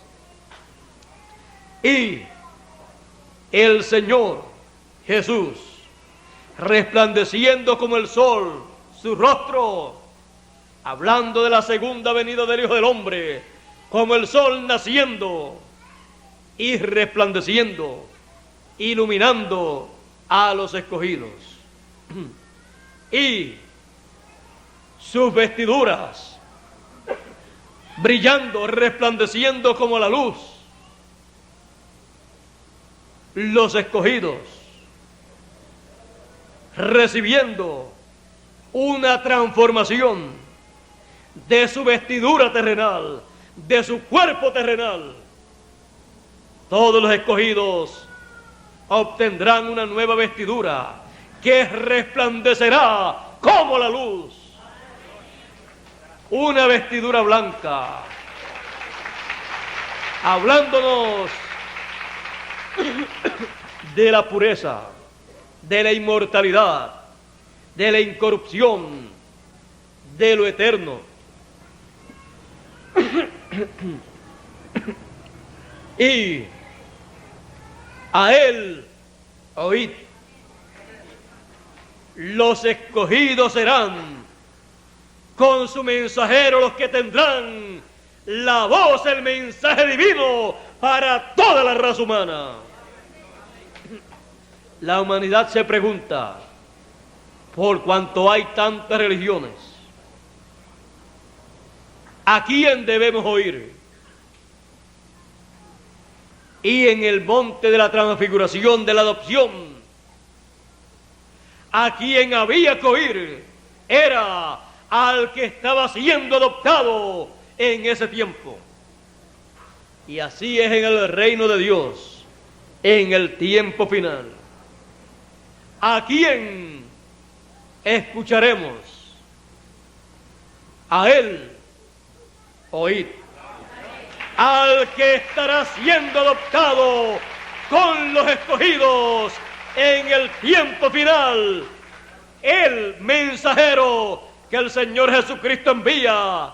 Y el Señor Jesús, resplandeciendo como el sol su rostro, hablando de la segunda venida del Hijo del Hombre, como el sol naciendo y resplandeciendo, iluminando a los escogidos. Y sus vestiduras brillando, resplandeciendo como la luz. Los escogidos recibiendo una transformación de su vestidura terrenal, de su cuerpo terrenal. Todos los escogidos obtendrán una nueva vestidura que resplandecerá como la luz. Una vestidura blanca, hablándonos de la pureza, de la inmortalidad, de la incorrupción, de lo eterno. Y a él oíd, los escogidos serán con su mensajero los que tendrán la voz, el mensaje divino para toda la raza humana. La humanidad se pregunta, por cuanto hay tantas religiones, ¿a quién debemos oír? Y en el monte de la transfiguración, de la adopción, a quien había que oír era al que estaba siendo adoptado en ese tiempo. Y así es en el reino de Dios, en el tiempo final. ¿A quién escucharemos? A él oíd. Al que estará siendo adoptado con los escogidos en el tiempo final, el mensajero que el Señor Jesucristo envía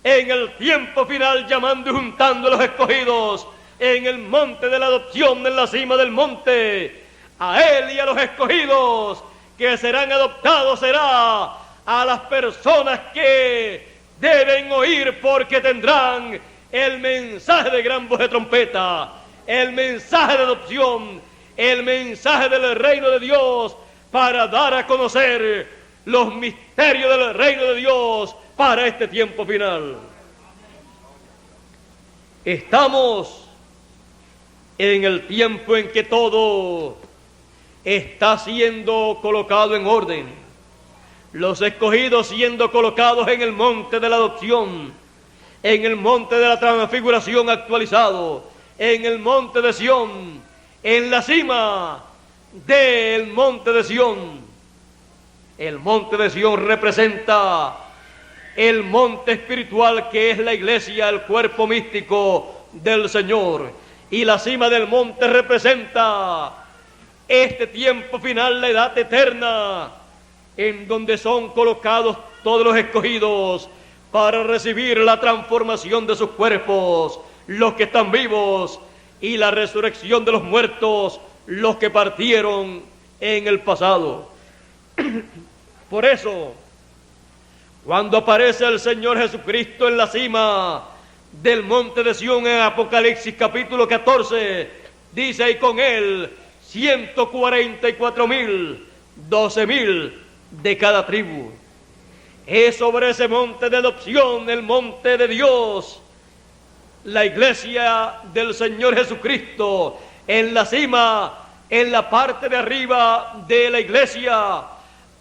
en el tiempo final, llamando y juntando a los escogidos en el monte de la adopción, en la cima del monte. A él y a los escogidos que serán adoptados será a las personas que deben oír, porque tendrán el mensaje de gran voz de trompeta, el mensaje de adopción, el mensaje del reino de Dios, para dar a conocer los misterios del reino de Dios para este tiempo final. Estamos en el tiempo en que todo está siendo colocado en orden. Los escogidos siendo colocados en el monte de la adopción, en el monte de la transfiguración actualizado, en el monte de Sión, en la cima del monte de Sión. El monte de Sión representa el monte espiritual que es la iglesia, el cuerpo místico del Señor. Y la cima del monte representa este tiempo final, la edad eterna, en donde son colocados todos los escogidos para recibir la transformación de sus cuerpos, los que están vivos, y la resurrección de los muertos, los que partieron en el pasado. Por eso, cuando aparece el Señor Jesucristo en la cima del monte de Sión en Apocalipsis capítulo 14, dice: y con él 144,000, 12,000 de cada tribu. Es sobre ese monte de adopción, el monte de Dios, la iglesia del Señor Jesucristo, en la cima, en la parte de arriba de la iglesia,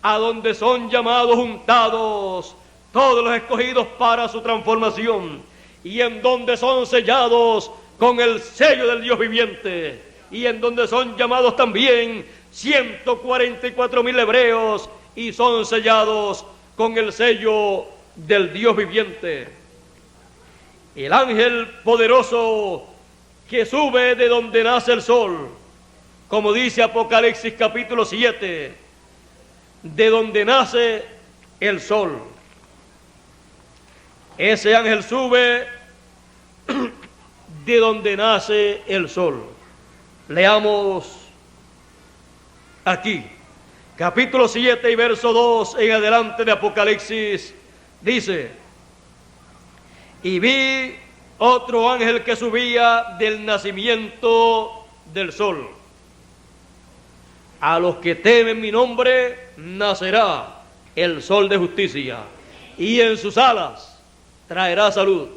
a donde son llamados juntados todos los escogidos para su transformación, y en donde son sellados con el sello del Dios viviente, y en donde son llamados también 144,000 hebreos, y son sellados con el sello del Dios viviente. El ángel poderoso que sube de donde nace el sol, como dice Apocalipsis capítulo 7, de donde nace el sol. Ese ángel sube de donde nace el sol. Leamos aquí, capítulo 7 y verso 2 en adelante de Apocalipsis, dice: y vi otro ángel que subía del nacimiento del sol. A los que temen mi nombre nacerá el sol de justicia, y en sus alas traerá salud.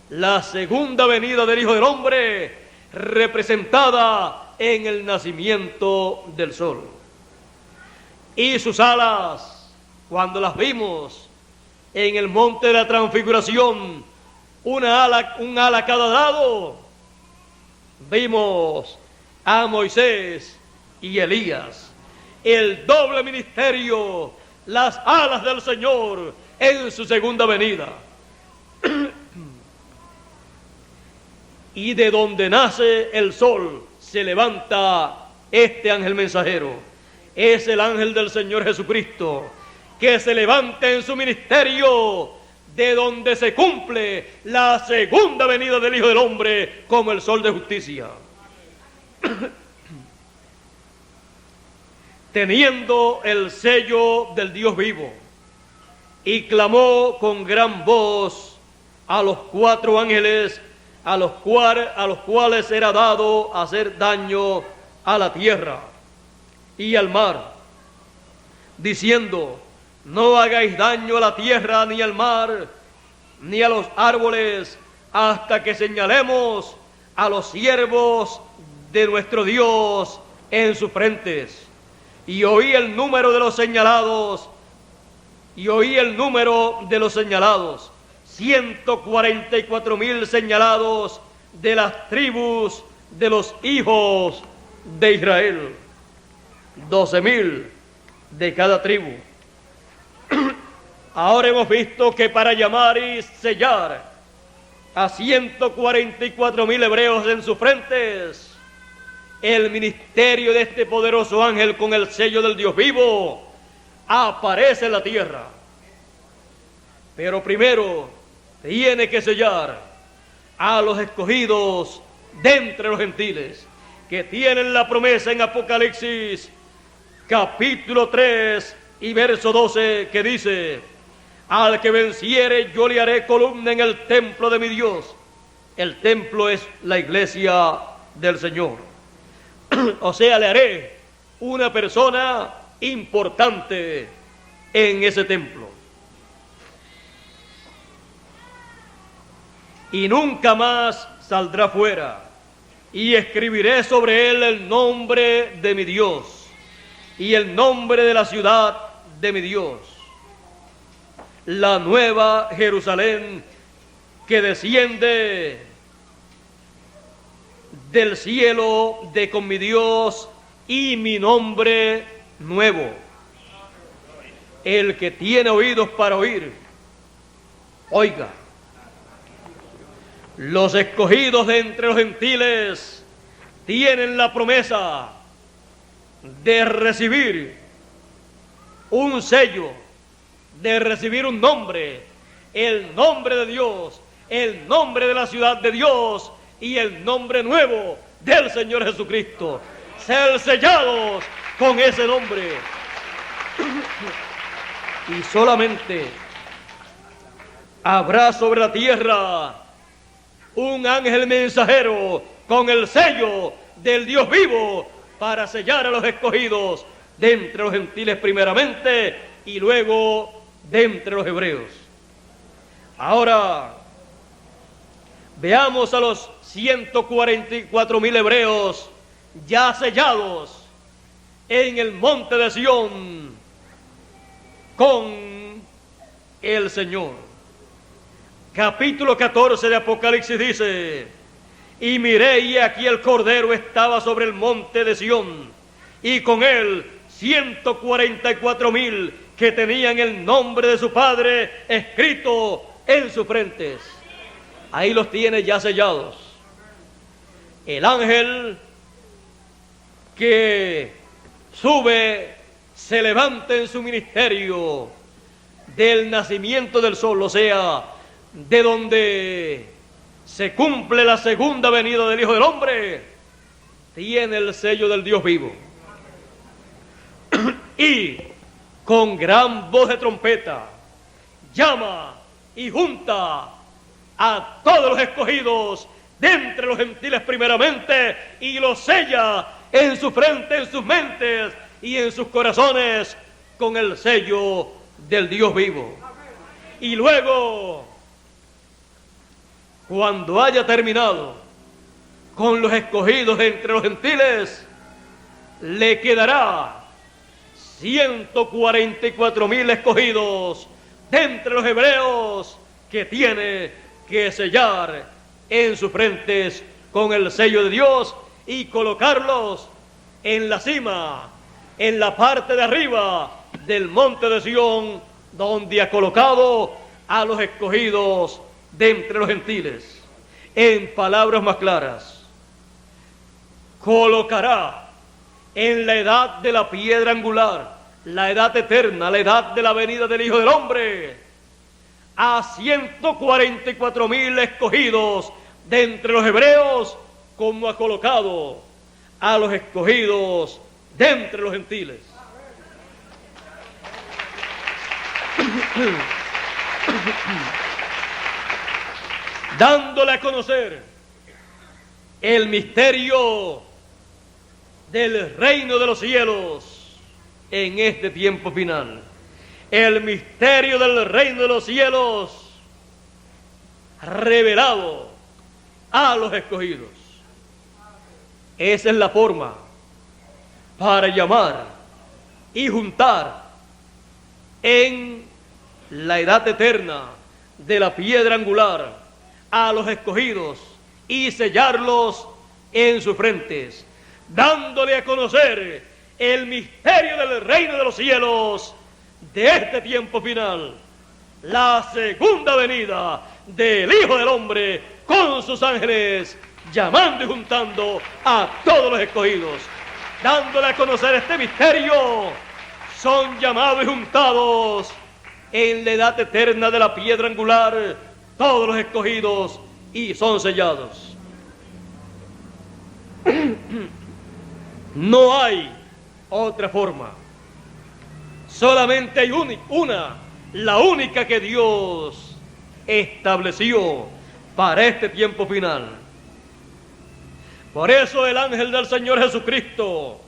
La segunda venida del Hijo del Hombre, representada en el nacimiento del sol. Y sus alas, cuando las vimos en el monte de la transfiguración, un ala a cada lado, vimos a Moisés y Elías, el doble ministerio, las alas del Señor en su segunda venida. Y de donde nace el sol se levanta este ángel mensajero. Es el ángel del Señor Jesucristo, que se levanta en su ministerio, de donde se cumple la segunda venida del Hijo del Hombre como el sol de justicia. Teniendo el sello del Dios vivo, y clamó con gran voz a los 4 ángeles a los cuales era dado hacer daño a la tierra y al mar, diciendo: no hagáis daño a la tierra, ni al mar, ni a los árboles, hasta que señalemos a los siervos de nuestro Dios en sus frentes. Y oí el número de los señalados, 144,000 señalados de las tribus de los hijos de Israel, 12,000 de cada tribu. Ahora hemos visto que para llamar y sellar a 144,000 hebreos en sus frentes, el ministerio de este poderoso ángel con el sello del Dios vivo aparece en la tierra. Pero primero tiene que sellar a los escogidos de entre los gentiles, que tienen la promesa en Apocalipsis capítulo 3 y verso 12, que dice: al que venciere yo le haré columna en el templo de mi Dios. El templo es la iglesia del Señor. O sea, le haré una persona importante en ese templo. Y nunca más saldrá fuera, y escribiré sobre él el nombre de mi Dios y el nombre de la ciudad de mi Dios, la nueva Jerusalén que desciende del cielo de con mi Dios, y mi nombre nuevo. El que tiene oídos para oír, oiga. Los escogidos de entre los gentiles tienen la promesa de recibir un sello, de recibir un nombre, el nombre de Dios, el nombre de la ciudad de Dios y el nombre nuevo del Señor Jesucristo. Ser sellados con ese nombre. Y solamente habrá sobre la tierra un ángel mensajero con el sello del Dios vivo para sellar a los escogidos de entre los gentiles primeramente y luego de entre los hebreos. Ahora, Veamos a los 144,000 hebreos ya sellados en el monte de Sión con el Señor. Capítulo 14 de Apocalipsis dice: y miré, y aquí el Cordero estaba sobre el monte de Sión, y con él 144,000 que tenían el nombre de su Padre escrito en sus frentes. Ahí los tiene ya sellados. El ángel que sube, se levanta en su ministerio del nacimiento del sol, o sea, de donde se cumple la segunda venida del Hijo del Hombre, tiene el sello del Dios vivo. Y con gran voz de trompeta llama y junta a todos los escogidos de entre los gentiles primeramente, y los sella en su frente, en sus mentes y en sus corazones con el sello del Dios vivo. Y luego, cuando haya terminado con los escogidos de entre los gentiles, le quedará 144,000 escogidos de entre los hebreos que tiene que sellar en sus frentes con el sello de Dios y colocarlos en la cima, en la parte de arriba del monte de Sión, donde ha colocado a los escogidos de entre los gentiles. En palabras más claras, colocará en la edad de la piedra angular, la edad eterna, la edad de la venida del Hijo del Hombre, a 144,000 escogidos de entre los hebreos, como ha colocado a los escogidos de entre los gentiles. Dándole a conocer el misterio del reino de los cielos en este tiempo final. El misterio del reino de los cielos revelado a los escogidos. Esa es la forma para llamar y juntar en la edad eterna de la piedra angular a los escogidos y sellarlos en sus frentes, dándole a conocer el misterio del reino de los cielos de este tiempo final, la segunda venida del Hijo del Hombre con sus ángeles, llamando y juntando a todos los escogidos. Dándole a conocer este misterio, son llamados y juntados en la edad eterna de la piedra angular todos los escogidos y son sellados. No hay otra forma. Solamente hay una, la única que Dios estableció para este tiempo final. Por eso el ángel del Señor Jesucristo,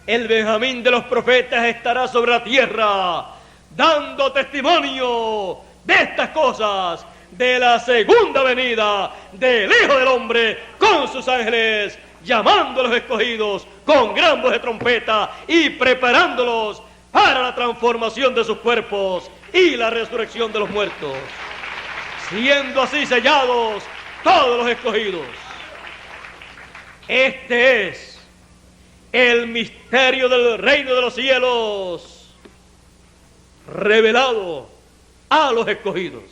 el Benjamín de los profetas, estará sobre la tierra dando testimonio de estas cosas, de la segunda venida del Hijo del Hombre con sus ángeles, llamando a los escogidos con gran voz de trompeta y preparándolos para la transformación de sus cuerpos y la resurrección de los muertos, siendo así sellados todos los escogidos. Este es el misterio del reino de los cielos revelado a los escogidos.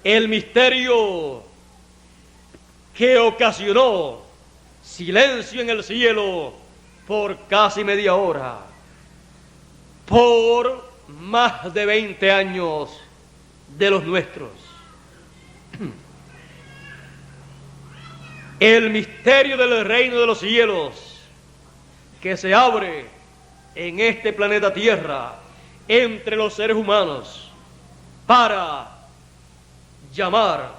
El misterio que ocasionó silencio en el cielo por casi media hora, por más de 20 años de los nuestros. El misterio del reino de los cielos que se abre en este planeta Tierra entre los seres humanos para llamar,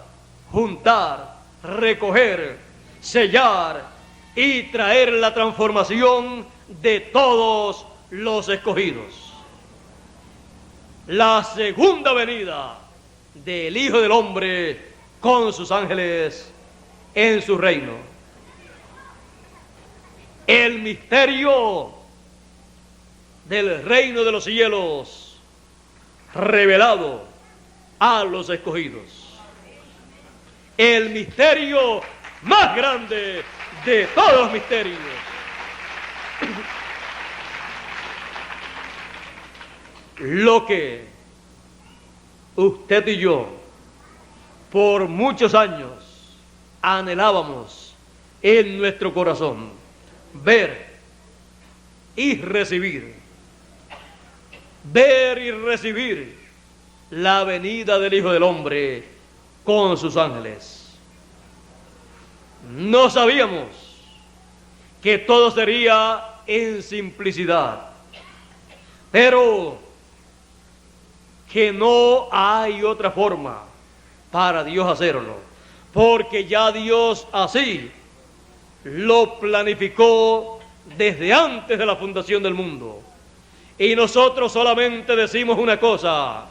juntar, recoger, sellar y traer la transformación de todos los escogidos. La segunda venida del Hijo del Hombre con sus ángeles en su reino. El misterio del reino de los cielos revelado a los escogidos. El misterio más grande de todos los misterios. Lo que usted y yo por muchos años anhelábamos en nuestro corazón, ver y recibir la venida del Hijo del Hombre con sus ángeles. No sabíamos que todo sería en simplicidad, pero que no hay otra forma para Dios hacerlo, porque ya Dios así lo planificó desde antes de la fundación del mundo. Y nosotros solamente decimos una cosa: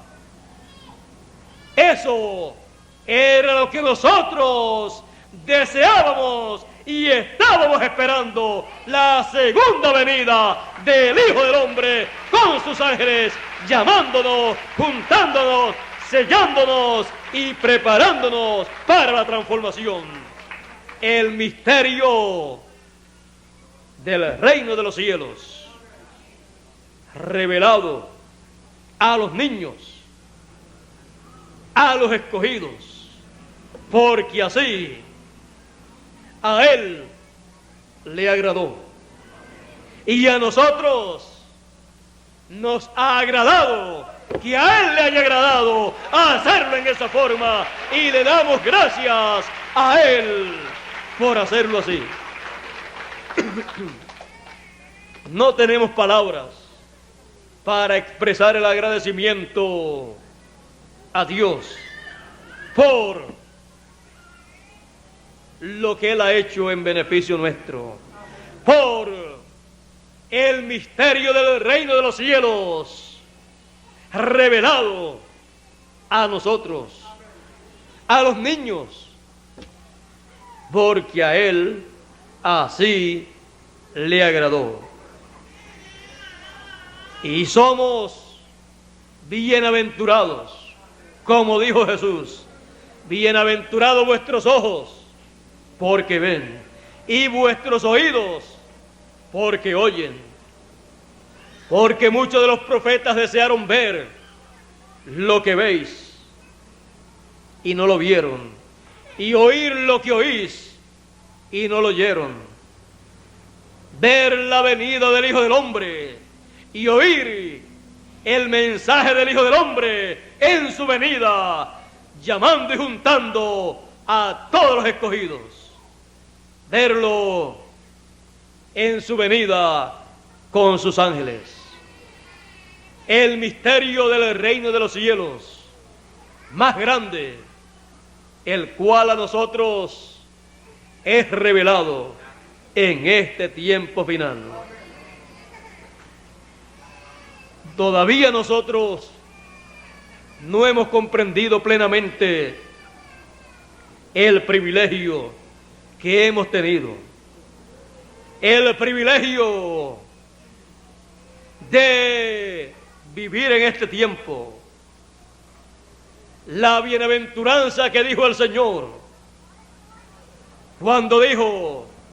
eso era lo que nosotros deseábamos y estábamos esperando, la segunda venida del Hijo del Hombre con sus ángeles, llamándonos, juntándonos, sellándonos y preparándonos para la transformación. El misterio del reino de los cielos revelado a los niños, a los escogidos, porque así a Él le agradó. Y a nosotros nos ha agradado que a Él le haya agradado hacerlo en esa forma, y le damos gracias a Él por hacerlo así. No tenemos palabras para expresar el agradecimiento a Dios por lo que Él ha hecho en beneficio nuestro, por el misterio del reino de los cielos revelado a nosotros, a los niños, porque a Él así le agradó. Y somos bienaventurados, como dijo Jesús: bienaventurados vuestros ojos, porque ven, y vuestros oídos, porque oyen. Porque muchos de los profetas desearon ver lo que veis, y no lo vieron, y oír lo que oís, y no lo oyeron. Ver la venida del Hijo del Hombre, y oír el mensaje del Hijo del Hombre en su venida, llamando y juntando a todos los escogidos. Verlo en su venida con sus ángeles. El misterio del reino de los cielos más grande, el cual a nosotros es revelado en este tiempo final. Todavía nosotros no hemos comprendido plenamente el privilegio que hemos tenido, el privilegio de vivir en este tiempo, la bienaventuranza que dijo el Señor cuando dijo: